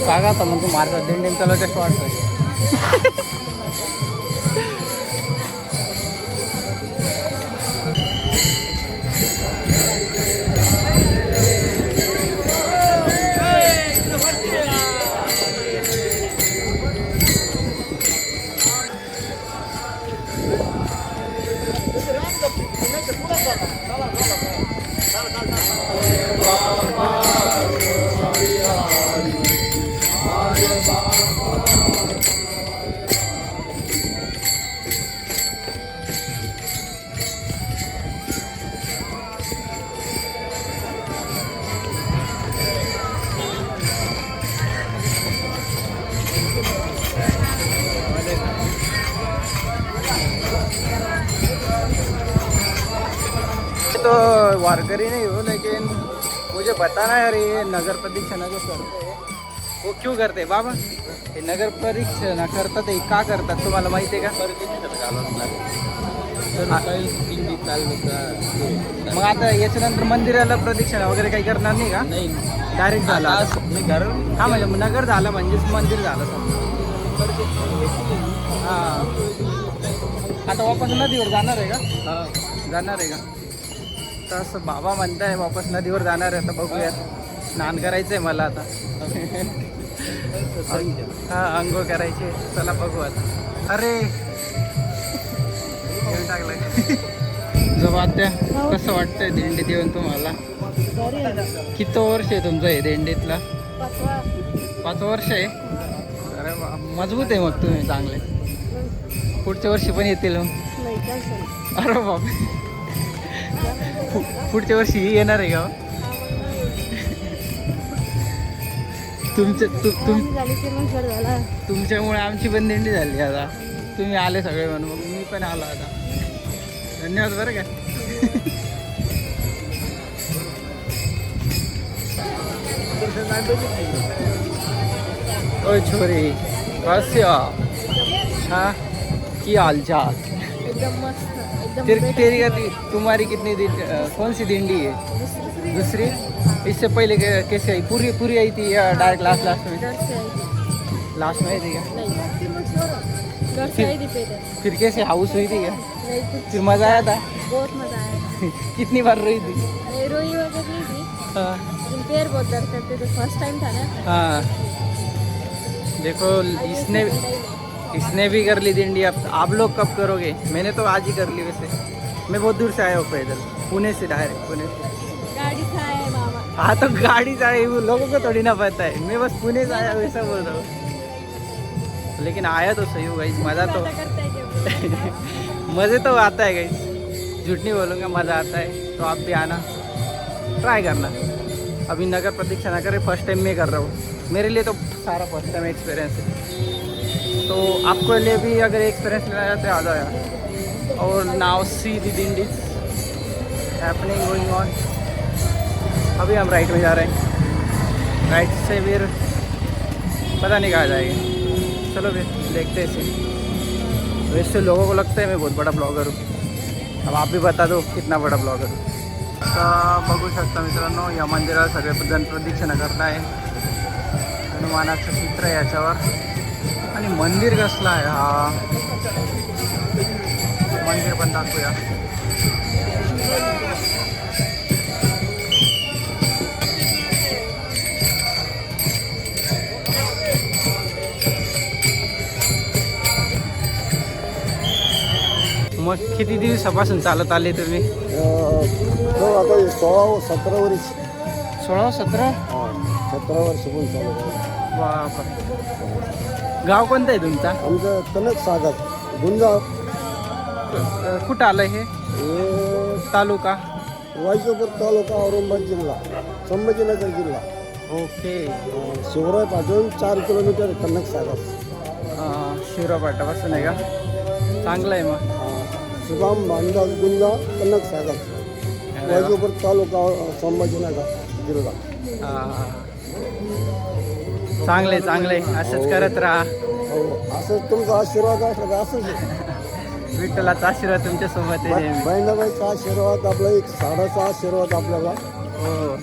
कागा तर म्हणतो मारतात दिंडीन त्याला कसं वाटतं. तो वारकरी नहीं हो, लेकिन मुझे बताना है ये नगर प्रदक्षिणा जो करते हैं वो क्यों करते हैं बाबा. हे नगर प्रदक्षिणा करतात हे का करतात तुम्हाला माहिती आहे का? मग आता याच्यानंतर मंदिराला प्रदक्षिणा वगैरे काही करणार नाही का? नाही, डायरेक्ट झाला हा, म्हणजे नगर झालं म्हणजेच मंदिर झालं हां. आता वापस नदीवर जाणार आहे का? जाणार आहे का? तर असं बाबा म्हणताय वापस नदीवर जाणार आहे. आता बघूया, स्नान करायचं आहे मला आता. हां, अंघोळ करायचे. चला बघू आता. अरे टाकलंय जबाद्या. कसं वाटतंय दिंडीत येऊन तुम्हाला? किती वर्ष आहे तुमचं हे दिंडीतला? 5 वर्ष आहे. अरे मजबूत आहे मग तुम्ही चांगले. पुढच्या वर्षी पण येतील मग? अरे बाबा, पुढच्या वर्षी येणार आहे का? तुमच्यामुळे आमची पण दिंडी झाली. आता तुम्ही आले सगळे म्हणून मग मी पण आलो आता. धन्यवाद बरं का. ओ छोरी कैसे हो? हाँ, की हाल चाल? एकदम मस्त, एकदम तेरी तुम्हारी कितनी कौन सी दिंडी है? दूसरी. इससे पहले कैसे आई? पूरी आई थी या डायरेक्ट लास्ट में? लास्ट में आई थी क्या? फिर कैसे हाउस हुई थी क्या? फिर मज़ा आया था? बहुत मजा आया. कितनी बार रोई थी? रोई वगैरह नहीं थी, हाँ लेकिन पैर बहुत दर्द करते थे. फर्स्ट टाइम था ना. हाँ. देखो इसने भी कर ली दिंडी. अब आप लोग कब करोगे? मैंने तो आज ही कर ली. वैसे मैं बहुत दूर से आया हूँ पैदल, पुणे से, डायरेक्ट पुणे से. गाड़ी था है मामा. हाँ तो गाड़ी से आए, वो लोगों को थोड़ी ना पता है. मैं बस पुणे से आया वैसा बोल रहा हूँ. लेकिन आया तो सही होगा. इस मज़ा तो करता है क्या? मज़े तो आता है गाइस, झूठ नहीं बोलूँगा, मज़ा आता है. तो आप भी आना, ट्राई करना. अभी नगर प्रदक्षिणा करें, फर्स्ट टाइम मैं कर रहा हूँ. मेरे लिए तो सारा फर्स्ट टाइम एक्सपीरियंस है. तो आपको लिए भी अगर एक्सपीरियंस लेना चाहते आ जाओ यार. और नाउ सी दी दिंडी हैपनिंग गोइंग ऑन. अभी हम राइट में जा रहे हैं. राइट से फिर पता नहीं कहाँ जाएंगे. चलो फिर देखते हैं इसे. वैसे लोगों को लगता है मैं बहुत बड़ा ब्लॉगर हूँ. अब आप भी बता दो कितना बड़ा ब्लॉगर हूँ. आता बघू शकता मित्रांनो, या मंदिरात सगळेजण प्रदक्षिणा करताय. हनुमानाचं चित्र आहे याच्यावर. आणि मंदिर कसलं आहे हा, मंदिर पण दाखवूया. मग किती दिवसापासून चालत आले तुम्ही? आता 16-17 वर्ष 16-17. 17 वर्ष पण चालू आहे. बापरे. गाव कोणतं आहे तुमचा? आमचं कनक सागर गुंजा कुठं आलं हे हे तालुका? वायचोपूर तालुका औरंगाबाद जिल्हा संभाजीनगर जिल्हा. ओके. शिवराय पासून 4 किलोमीटर कनक सागर. शिवराव पाटापासून आहे का? चांगलं आहे मग. सुदाम बांधा गुंजा कनक सागर वायचोपूर तालुका संभाजीनगर जिल्हा. चांगले चांगले असंच करत राहा. हो असंच तुमचा आशीर्वाद असला का असंच आहे. विठ्ठलाचा आशीर्वाद तुमच्या सोबत आहे नेहमी. बहिणाबाईचा आशीर्वाद आपला एक साडाचा आशीर्वाद आपल्याला. हो.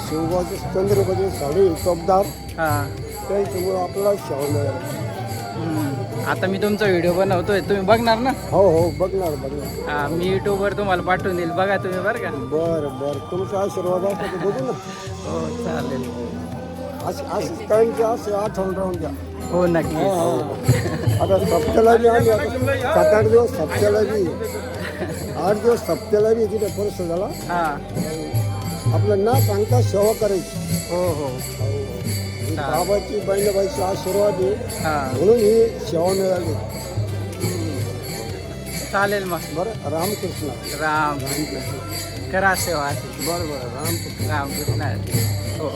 शिवबाची चंद्रबाची साडी चौकदार हां. त्याच्यामुळे आपल्याला शेव मिळेल. आता मी तुमचा व्हिडिओ बनवतोय, तुम्ही बघणार ना? हो हो बघणार बघणार. हां, मी युट्यूबवर तुम्हाला पाठवून देईल, बघा तुम्ही बरं का. बरं बरं तुमचा आशीर्वाद असला तर बघू ना. हो चालेल. असं काहींचे असे आठवण राहून द्या. हो नक्की. आता सप्त्याला बी आली आता 7-8 दिवस सप्त्याला बी 8 दिवस सप्त्याला बी तिथे परस झाला. हां. आपलं ना सांगता सेवा करायची. हो हो. बाबाची बहिणाबाईची आशीर्वाद आहे हां. म्हणून ही सेवा मिळाली. चालेल मग. बरं रामकृष्ण. राम करा सेवा अशी. बरं बरं रामकृष्ण. रामकृष्ण. हो.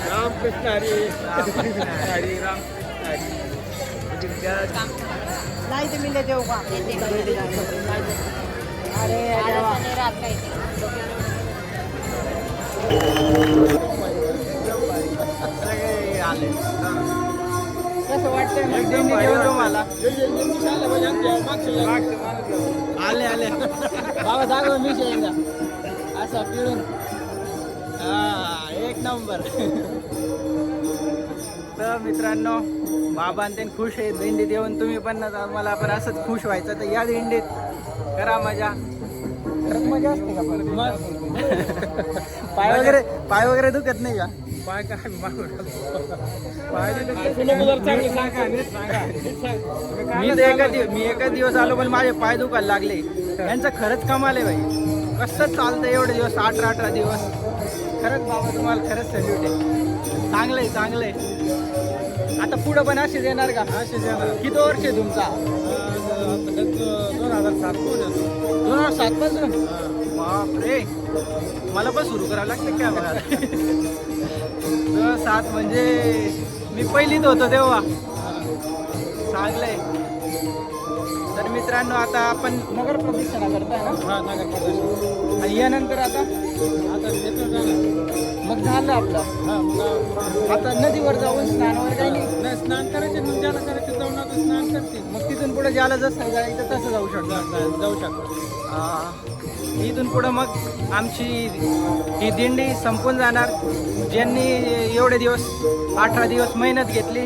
रामकृष्ण हरी. हरी राम. नाही तर मी ले देऊ का? अरे आले. कसं वाटतंय मग दिंडी घेऊन तुम्हाला? आले आले. बाबा दाखव मी शेंगा असा पिळून. हा एक नंबर. तर मित्रांनो, बाबा ते खुश आहेत दिंडीत येऊन. तुम्ही पण मला पण असंच खुश व्हायचं तर या दिंडीत करा मजा. खरंच मजा असते का? पण पाय वगैरे दुखत नाही का? पाय काय मी एका दिवस आलो पण माझे पाय दुखायला लागले. यांचं खरंच कमाल आहे बाई. कसं चालतं एवढे दिवस 18 दिवस. खरंच बाबा तुम्हाला खरंच सल्यूट आहे. चांगलं आहे चांगलं आहे. आता पुढं पण असेच येणार का? असेच येणार. किती वर्ष आहे तुमचा? 2007 पासून. बापरे. मला पण सुरू करावं लागतं काय बघा. 2007 म्हणजे मी पहिलीत होतो तेव्हा. चांगलंय. तर मित्रांनो आता आपण नगर प्रदक्षिणा करताय ना? नगर प्रदक्षिणा. आणि यानंतर आता मग झालं आपलं. आता नदीवर जाऊन स्नान वगैरे काही नाही. स्नान करायचे मग ज्याला करायचं जाऊन आता स्नान करते. मग तिथून पुढे ज्याला जसं जायचं तसं जाऊ शकतो. इथून पुढं मग आमची ही दिंडी संपून जाणार. ज्यांनी एवढे दिवस 18 दिवस मेहनत घेतली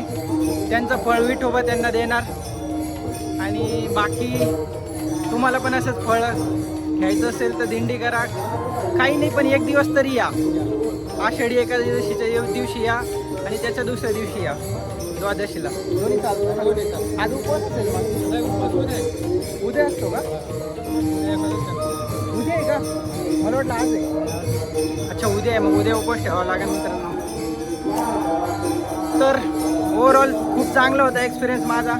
त्यांचं फळ विठोबा त्यांना देणार. आणि बाकी तुम्हाला पण असंच फळ घ्यायचं असेल तर दिंडी करा. काही नाही पण एक दिवस तरी या. आषाढी एकादशीच्या दिवशी या आणि त्याच्या दुसऱ्या दिवशी या द्वादशीला. दोन्ही चालतं. आज उपवास असेल मग? उद्या असतो का? उद्या आहे का? मला वाटलं आज आहे. अच्छा उद्या आहे. मग उद्या उपवास ठेवावा लागेल मित्रांनो. तर ओव्हरऑल खूप चांगला होता एक्सपिरियन्स माझा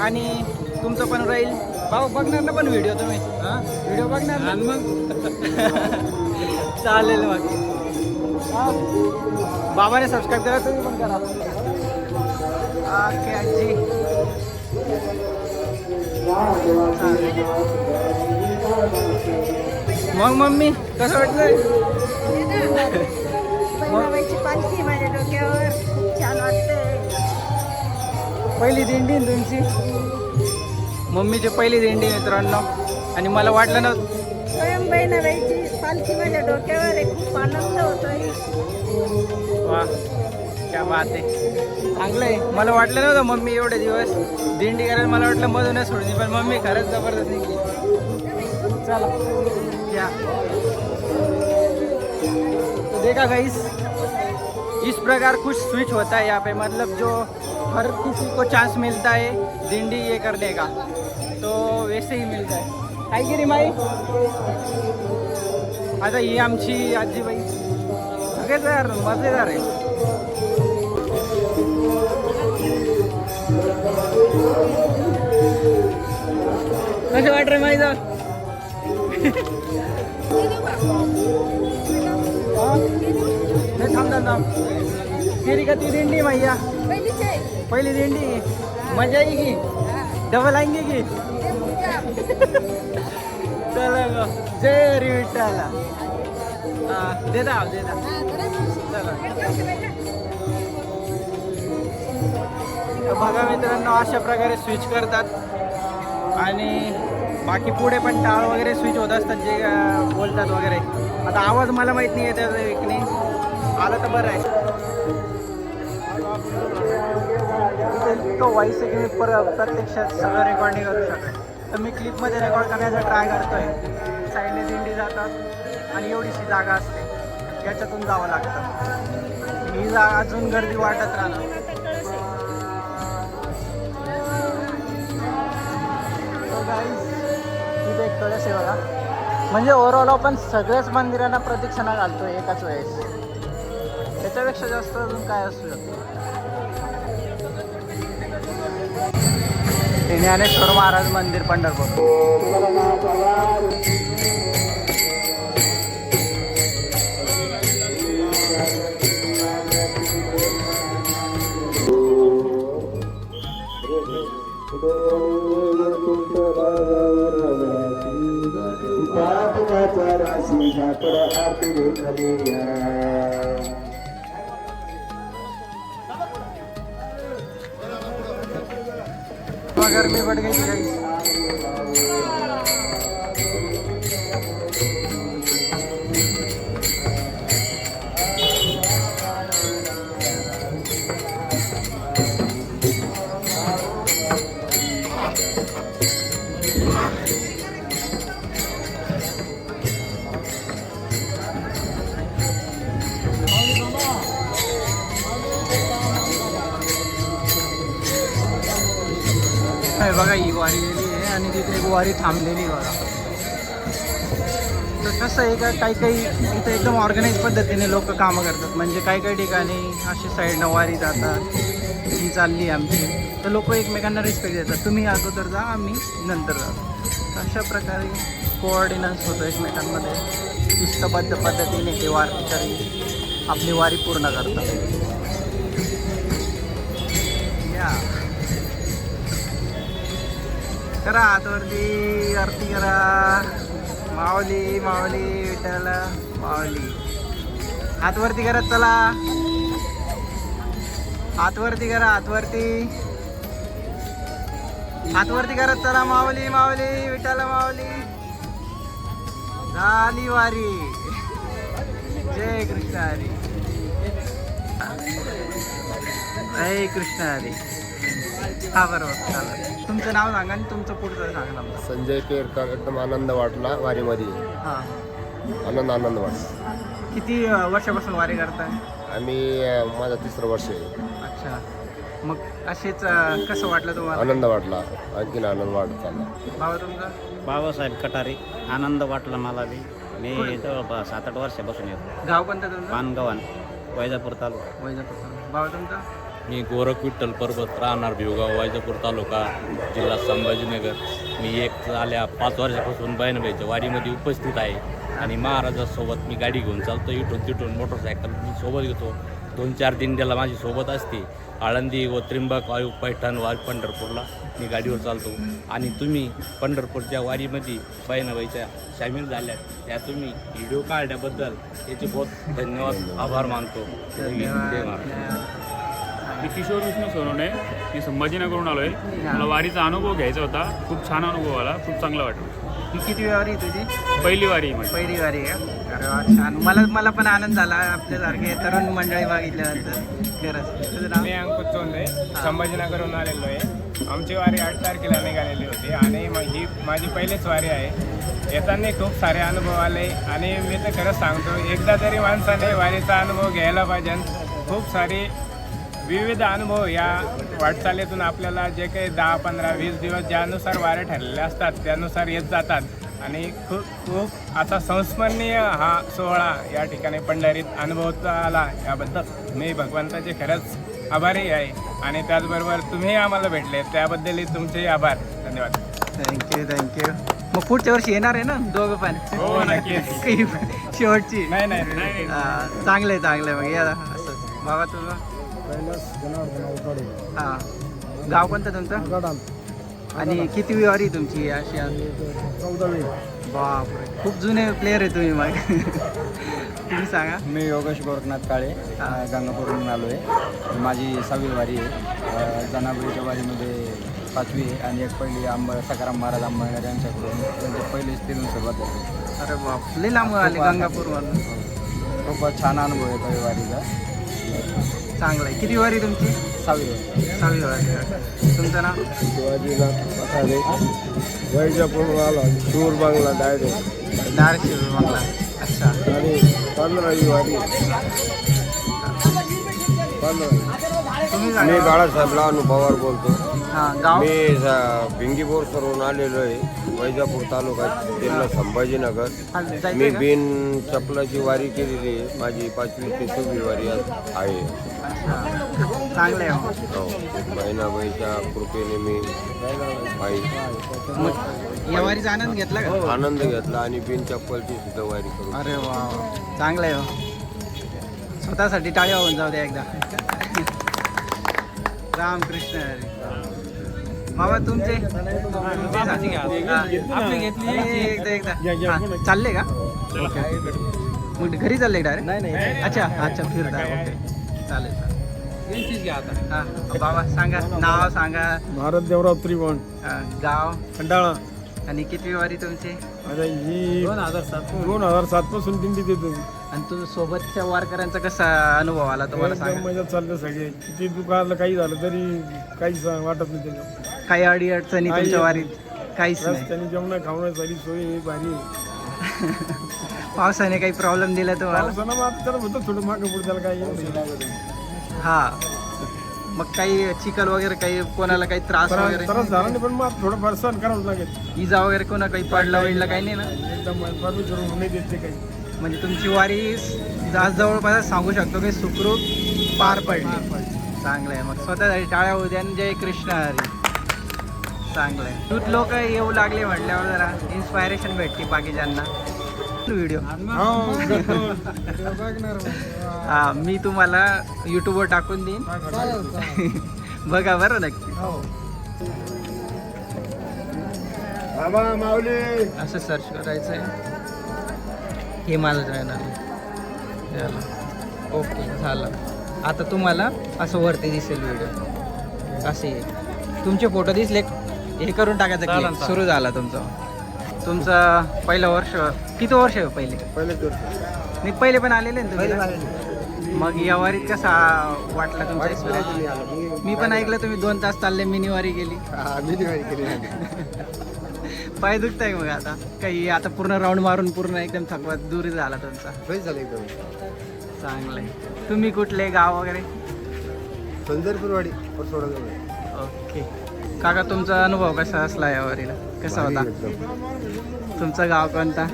आणि तुमचं पण राहील. भाऊ बघणार ना पण व्हिडिओ तुम्ही? व्हिडिओ बघणार ना मग? चालेल मग. बाबाने सबस्क्राईब करा, तुम्ही पण करा. ओके आजी. मग मम्मी कसं वाटतंय? बहिणाबाईची पालखी माझ्या डोक्यावर. खूप छान वाटतंय. पहिली दिंडी आहे तुमची? मम्मीची पहिली दिंडी मित्रांनो. आणि मला वाटलं ना स्वयं बहिणाबाईची पालखी माझ्या डोक्यावर आहे. खूप आनंद होतोय. वा क्या बात आहे. चांगलं आहे. मला वाटलं नव्हतं मम्मी एवढे दिवस दिंडी करायला, मला वाटलं मधूनच सोडली, पण मम्मी खरंच जबरदस्त निघली. चला या. तो देखा गाइस, इस प्रकार कुछ स्विच होता है यहाँ पे, मतलब जो हर किसी को चांस मिलता है दिंडी ये करने का, तो वैसे ही मिलता है. काय की रे माई. आता ही आमची आजीबाई सगळेच यार मजेदार आहे. कसे वाट रे माहीत थांब थांब. फिरी का ती दिंडी मैया पहिली दिंडी मजा येईल की डबल आएंगे की. चला मग जय हरी विठ्ठला. देता चला. बघा मित्रांनो, अशा प्रकारे स्विच करतात आणि बाकी पुढे पण टाळ वगैरे स्विच होत असतात जे बोलतात वगैरे. आता आवाज मला माहीत नाही येते की नाही, आलं तर बरं आहे. इतकं व्हॉइस आहे की मी प्रत्यक्षात सगळं रेकॉर्डिंग करू शकेल, तर मी क्लिपमध्ये रेकॉर्ड करण्याचा ट्राय करतोय. साईडने दिंडी जातात आणि एवढीशी जागा असते, याच्यातून जावं लागतं. ही जागा अजून गर्दी वाटत राहणार. तिथे एक कळस आहे बघा. म्हणजे ओव्हरऑल आपण सगळ्याच मंदिरांना प्रदक्षिणा घालतोय एकाच वेळेस, त्याच्यापेक्षा जास्त अजून काय असू शकतं. ज्ञानेश्वर महाराज मंदिर पंढरपूर. गर्मी बढ़ गई गाइस. बघा ही वारी गेली आहे आणि तिथे एक वारी थांबलेली बघा. तर कसं आहे का, काही इथं एकदम ऑर्गनाईज पद्धतीने लोक कामं करतात. म्हणजे काही ठिकाणी अशी साईडनं वारी जातात, ही चालली आमची, तर लोक एकमेकांना रिस्पेक्ट देतात. तुम्ही अगोदर जा, आम्ही नंतर जातो. अशा प्रकारे कोऑर्डिनन्स होतो एकमेकांमध्ये. शिस्तबद्ध पद्धतीने ते वारकरी आपली वारी पूर्ण करतात. या करा हातवरती, आरती करा. माऊली माऊली विठ्ठला माऊली. हातवरती करत चला, हातवरती करा, हातवरती करत चला. माऊली माऊली विठ्ठला माऊली. झाली वारी. जय कृष्ण हरी. जय कृष्ण हरी. हा बरोबर. चालेल. तुमचं नाव सांगा आणि तुमचं पुढचं सांगा. संजय पेरकर. एकदम आनंद वाटला वारीमध्ये. हां. आनंद वाटला. किती वर्षापासून वारी करताय? आम्ही माझं 3रं वर्ष आहे. अच्छा. मग असेच कसं वाटलं तुम्हाला? आनंद वाटला, आणखीन आनंद वाढत चालला. बाबा तुमचं? बाबासाहेब कटारे. आनंद वाटला मला बी. मी जवळपास 7-8 वर्षापासून येतो. गाव कोणतं तुमचं? पानगव्हाण, वैजापूर तालुका. वैजापूर. बाबा तुमचं? मी गोरख विठ्ठल पर्वत, राहणार भिवगाव, वैजापूर तालुका, जिल्हा संभाजीनगर. मी 5 वर्षापासून बहिणबाईच्या वारीमध्ये उपस्थित आहे आणि महाराजासोबत मी गाडी घेऊन चालतो. इथून तिथून मोटरसायकल मी सोबत घेतो. 2-4 दिंड्याला माझी सोबत असते. आळंदी व त्र्यंबक, वायू, पैठण, वारी, पंढरपूरला मी गाडीवर चालतो. आणि तुम्ही पंढरपूरच्या वारीमध्ये बहिणाबाईच्या सामील झाल्यात, त्या तुम्ही व्हिडिओ काढल्याबद्दल याचे बहुत धन्यवाद, आभार मानतो. मी किशोर विष्णू सोनवणे. मी संभाजीनगरहून आलो आहे. मला वारीचा अनुभव घ्यायचा होता. खूप छान अनुभव आला, खूप चांगला वाटलं. ही किती वारी तुझी? पहिली वारी. पहिली वारी आहे. अरे वा छान. मला पण आनंद झाला आपल्यासारखे तरुण मंडळी बघितल्यानंतर. खरंच. तुझं नाव? मी अंकुश चोंदे संभाजीनगरहून आलेलो आहे. आमची वारी 8 तारखेला निघालेली होती आणि ही माझी पहिलीच वारी आहे. येताना खूप सारे अनुभव आले आणि मी तर खरंच सांगतो एकदा तरी माणसाने वारीचा अनुभव घ्यायला पाहिजे. खूप सारे विविध अनुभव या वाटचालीतून आपल्याला जे काही 10, 15, 20 दिवस ज्यानुसार वाऱ्या ठरलेल्या असतात त्यानुसार येत जातात आणि खूप असा संस्मरणीय हा सोहळा या ठिकाणी पंढरीत अनुभवता आला. याबद्दल मी भगवंताचे खरंच आभारी आहे आणि त्याचबरोबर तुम्ही आम्हाला भेटले त्याबद्दलही तुमचे आभार. धन्यवाद. थँक्यू. मग पुढच्या वर्षी येणार आहे ना दोघं पण? हो नक्की. शेवटची? नाही. चांगलं आहे मग या असं. बाबा तुझं? हां. गाव कोणतं तुमचं? आणि किती वारी तुमची अशी? 14वी. बापरे, खूप जुने प्लेअर आहे तुम्ही. मग तुम्ही सांगा. मी योगेश गोरखनाथ काळे गंगापूरहून आलो आहे. माझी 6वी वारी आहे. जनावरीच्या वारीमध्ये 5वी आहे आणि एक पहिली सकाराम महाराज आंबेडकर यांच्याकडून म्हणजे पहिलेच तिथून सुरुवात होती. अरे बाप, लई लांब आले गंगापूरवरून. खूप छान अनुभव आहे पहिली वारीचा. चांगलं आहे. किती वारी तुमची? 6वी वारी. तुमचं नाव? वैजापूर आला शूर बांगला डायरेक्ट नारशिव बंगला. अच्छा. आणि 15वी वारी. तुम्ही मी सांगा. बाळासाहेब लहानू पवार बोलतो. हां. गाव? मी भिंगीपूर सरून आलेलो आहे. वैजापूर तालुका जिल्हा संभाजीनगर. मी बिन चपलाची वारी केलेली आहे. माझी 5वी ते 6वी वारी आहे. चांगलं आहे. हो, बहिणाबाईच्या कृपेने मी आहे. मग या वारीचा आनंद घेतला का? आनंद घेतला आणि बिन चप्पलची सुद्धा वारी करू. अरे वा, चांगलं आहे हो. स्वतःसाठी टाळ्या होऊन जाऊ द्या एकदा. रामकृष्ण हरी. बाबा तुमचे? एकदा चालले का? मग घरी चालले डायरेक्ट? नाही. अच्छा फिरता. ओके, चालेल. हां. बाबा सांगा, नाव सांगा. भारत देवराव त्रिभुवन. गाव? खंडाळा. आणि किती वारी तुमची? आता ही 2007 पासून दिंडीत येतो. आणि तू सोबतच्या वारकऱ्यांचा कसा अनुभव आला तुम्हाला? सांगा. मजा चाललं सगळे. किती दुकानाला काही झालं तरी काहीच वाटत नाही त्याच्यात. काही अडी अडचणी तुमच्या वारीत? काहीच नाही. रस्त्याने जेवणा खावण्यासाठी सोय भारी आहे. पावसाने काही प्रॉब्लेम दिला तुम्हाला? पावसानं मग आता त्याला होतं थोडं मागं पुढे त्याला काही. हा. मग काही चिखल वगैरे काही कोणाला काही त्रास वगैरे? त्रास झाला नाही पण मग थोडंफार सहन करावं लागेल. इजा वगैरे कोणा काही पडला वेळला काही नाही ना? एकदम परमेश्वर नाही देत ते काही. म्हणजे तुमची वारी जास्त जवळपास सांगू शकतो की सुखरूप पार पडली. चांगलं आहे. मग स्वतःसाठी टाळ्या होऊ द्या. जय कृष्ण हरी. चांगलं आहे. दूध लोक येऊ लागले म्हटल्यावर जरा इन्स्पायरेशन भेटते बाकीच्यांना. व्हिडिओ हा मी तुम्हाला यूट्यूबवर टाकून देईन. बघा बरं नक्की. असं सर्च करायचं आहे. हे मला जायला. ओके झालं. आता तुम्हाला असं वरती दिसेल व्हिडिओ. असे तुमचे फोटो दिसले हे करून टाकायचं. सुरू झाला तुमचं पहिलं वर्ष. किती वर्ष आहे पहिले? नाही पहिले पण आलेले ना तुम्ही? मग या वारीत कसा वाटला तुमचा एक्सपिरियन्स? मी पण ऐकलं तुम्ही 2 तास चालले. मिनी वारी केली. पाय दुखताय मग आता काही? आता पूर्ण राऊंड मारून पूर्ण एकदम थकवा दूर झाला तुमचा? चांगलं आहे. तुम्ही कुठले गाव वगैरे? संजरपूरवाडी. ओके. काका तुमचा अनुभव कसा असला या वारीला? कसा होता? तुमचं गाव कोणता?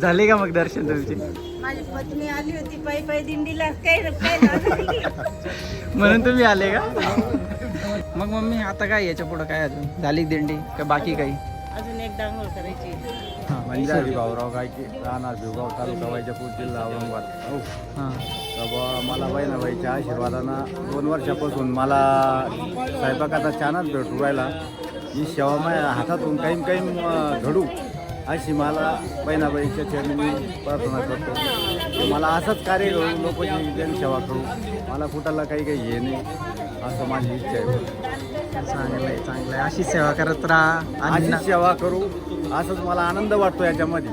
झाले का मग दर्शन तुमचे? माझी पत्नी आली होती पायी दिंडीला. काय म्हणून तुम्ही आले का? मग मम्मी आता काय याच्या पुढं काय अजून? झाली दिंडी का बाकी काही? अजून एक डांगोळ करायची. मंजारी भाऊराव गायके राहणार भिवगाव तालुका वैजापूर जिल्हा औरंगाबाद. हां. तर मला बहिणाबाईच्या आशीर्वादानं 2 वर्षापासून मला स्वयंपाकाचा छानच भेटू राहिला. ही सेवा माझ्या हातातून काही घडू अशी मला बहिणाबाईच्या चरणी प्रार्थना करतो. मला असंच कार्य करू, लोकांची जनसेवा करू, मला कुठाला काही हे नाही असं माझी इच्छा आहे. चांगलं आहे चांगलं आहे. अशी सेवा करत राहा आणि अशीच सेवा करू, असंच मला आनंद वाटतो याच्यामध्ये.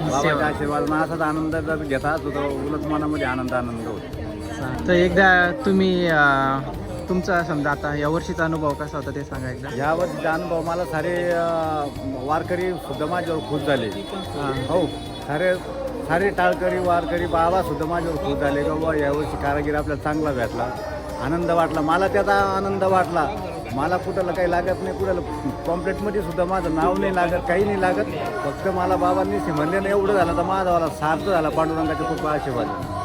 बाबाच्या आशीर्वाद असाच आनंद जर घेता तर उलट मनामध्ये आनंद होतो. तर एकदा तुम्ही तुमचा समजा आता या वर्षीचा अनुभव कसा होता ते सांगा एकदा. या वर्षीचा अनुभव मला सारे वारकरी सुद्धा माझ्यावर खुश झाले. हो, सारे टाळकरी वारकरी बाबा सुद्धा माझ्यावर खुश झाले. बाबा यावर्षी कारागीर आपल्याला चांगला भेटला, आनंद वाटला. मला त्याचा आनंद वाटला. मला कुठलं काही लागत नाही, कुठलं कॉम्प्लेटमध्ये सुद्धा माझं नाव नाही लागत, काही नाही लागत. फक्त मला बाबांनी म्हणले नाही एवढं झालं तर माझा मला सार्थ झाला. पांडुरंगाच्या कृपा आशीर्वाद.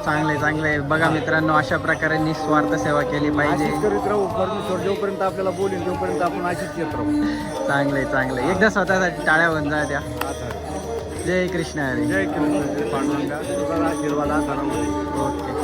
चांगले चांगले. बघा मित्रांनो, अशा प्रकारे निस्वार्थ सेवा केली पाहिजे. अशीच करीत राहू. परमेश्वर जोपर्यंत आपल्याला बोलेल तोपर्यंत आपण अशीच येत राहू. चांगले चांगले. एकदा स्वतःसाठी टाळ्या होऊन जा द्या. जय कृष्ण हरी. जय कृष्ण. पांडुरंगा तुझा आशीर्वाद असा राहू. ओके.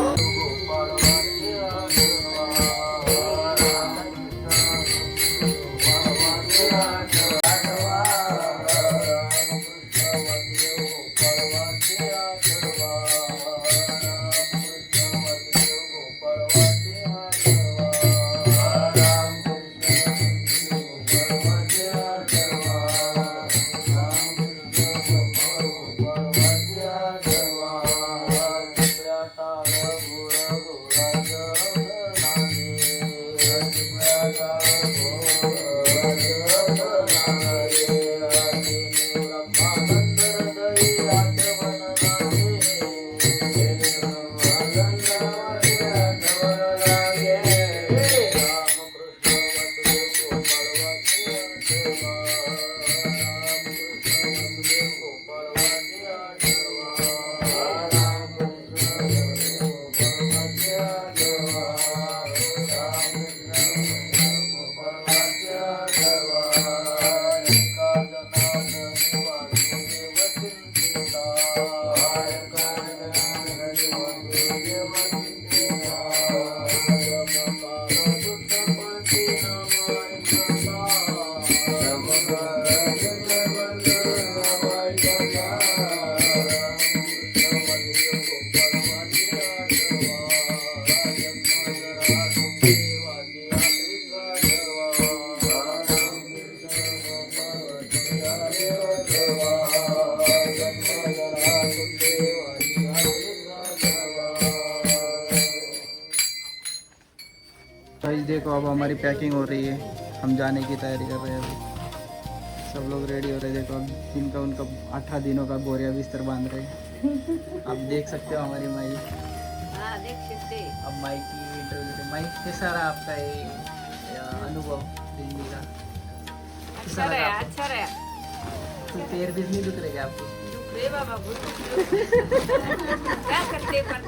देखो अब हमारी पैकिंग हो रही है, हम जाने की तैयारी कर रहे हैं अभी। सब लोग रेडी हो रहे हैं। देखो जिनका उनका 18 दिनों का बोरिया बिस्तर बांध रहे हैं। आप देख सकते हो हमारी माई। देख सकते। अब माई की इंटरव्यू। माई कैसा रहा आपका ये अनुभव दिल्ली का? अच्छा रहा, अच्छा रहा। तो पैर भी नहीं दुख रहे आपको? रे बाबा क्या करते, पर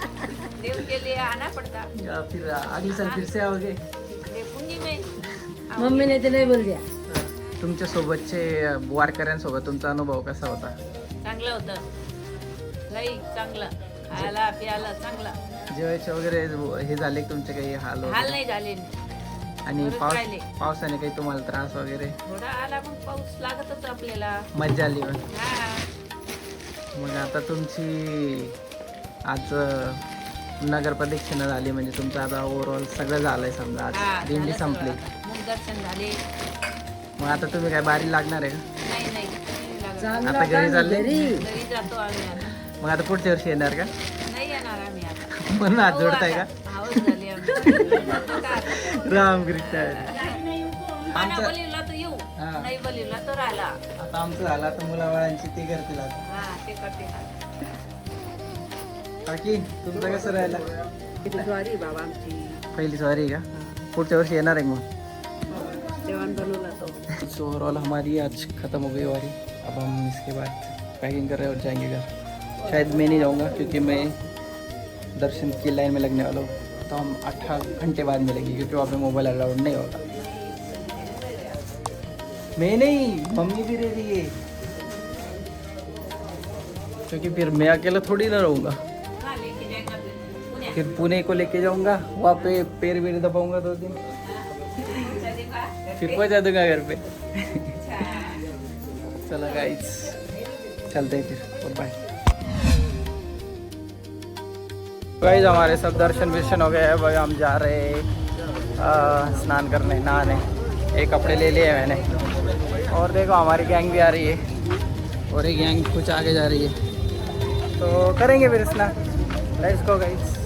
देव के लिए आना पड़ता। या फिर अगले साल फिर से आओगे? पुंजी में मम्मी ने तो नाही बोल दिया. तुमच्या सोबतचे वारकऱ्यांसोबत तुमचा अनुभव कसा होता? चांगलं होतं, लई चांगलं. खायला प्यायला चांगला. जेवायचे वगैरे हे झाले की तुमचे काही हाल हाल नाही झाले. आणि बरंच राहिले. पावसाने काही तुम्हाला त्रास वगैरे? थोडा आला पण पाऊस लागतच आपल्याला. मज्जा आली पण. हा. मग आता तुमची आज नगर प्रदक्षिणा झाली, म्हणजे तुमचं आता ओव्हरऑल सगळं झालंय समजा. हा, आज दिंडी झालं संपली. सगळं. मग दर्शन झाले. मग आता तुम्ही काय बारी लागणार आहे का? नाही नाही लागत. आता घरी चालले? घरी जातो आम्ही आता. मग आता पुढच्या वर्षी येणार का? नाही येणार आम्ही आता. म्हणून हात जोडताय का? हाऊस झाली आमची. रामकृष्ण. मला बोलिवला तर येऊ, हा. नाही बोलिवला तर राहिला. आता आमचं झालं, आता मुलाबाळांची ते करतील आता. हा ते करते. बाकी तुमचं कसं राहिला? ज्वारी बाबा आमची पहिली सवारी का? पुढच्या वर्षी येणार आहे मग? जेवण बनवला तो. सो ओवरऑल हमारी आज ख़त्म हो गई वारी. अब हम इसके बाद पैकिंग कर रहे हैं और जाएंगे घर. शायद मैं नहीं जाऊंगा क्योंकि मैं दर्शन की लाइन में लगने वाला हूँ. तो हम 18 घंटे बाद मिलेंगे क्योंकि वहाँ पे मोबाइल अलाउड नहीं होगा. मैं नहीं, मम्मी भी रह रही है क्योंकि फिर मैं अकेला थोड़ी ना रहूँगा. हा, लेके जाएगा पुण्या. फिर पुणे को लेके जाऊँगा, वहाँ पे पैर वेर दबाऊँगा 2 दिन, फिर पहुँचा दूँगा घर पे. चलो गाइस, चलते हैं फिर. बाय. गाइस हमारे सब दर्शन वर्शन हो गए हैं भाई, हम जा रहे हैं स्नान करने नहाने। एक कपड़े ले लिए हैं मैंने। और देखो हमारी गैंग भी आ रही है और एक गैंग कुछ आगे जा रही है, तो करेंगे फिर स्नान। Let's go guys.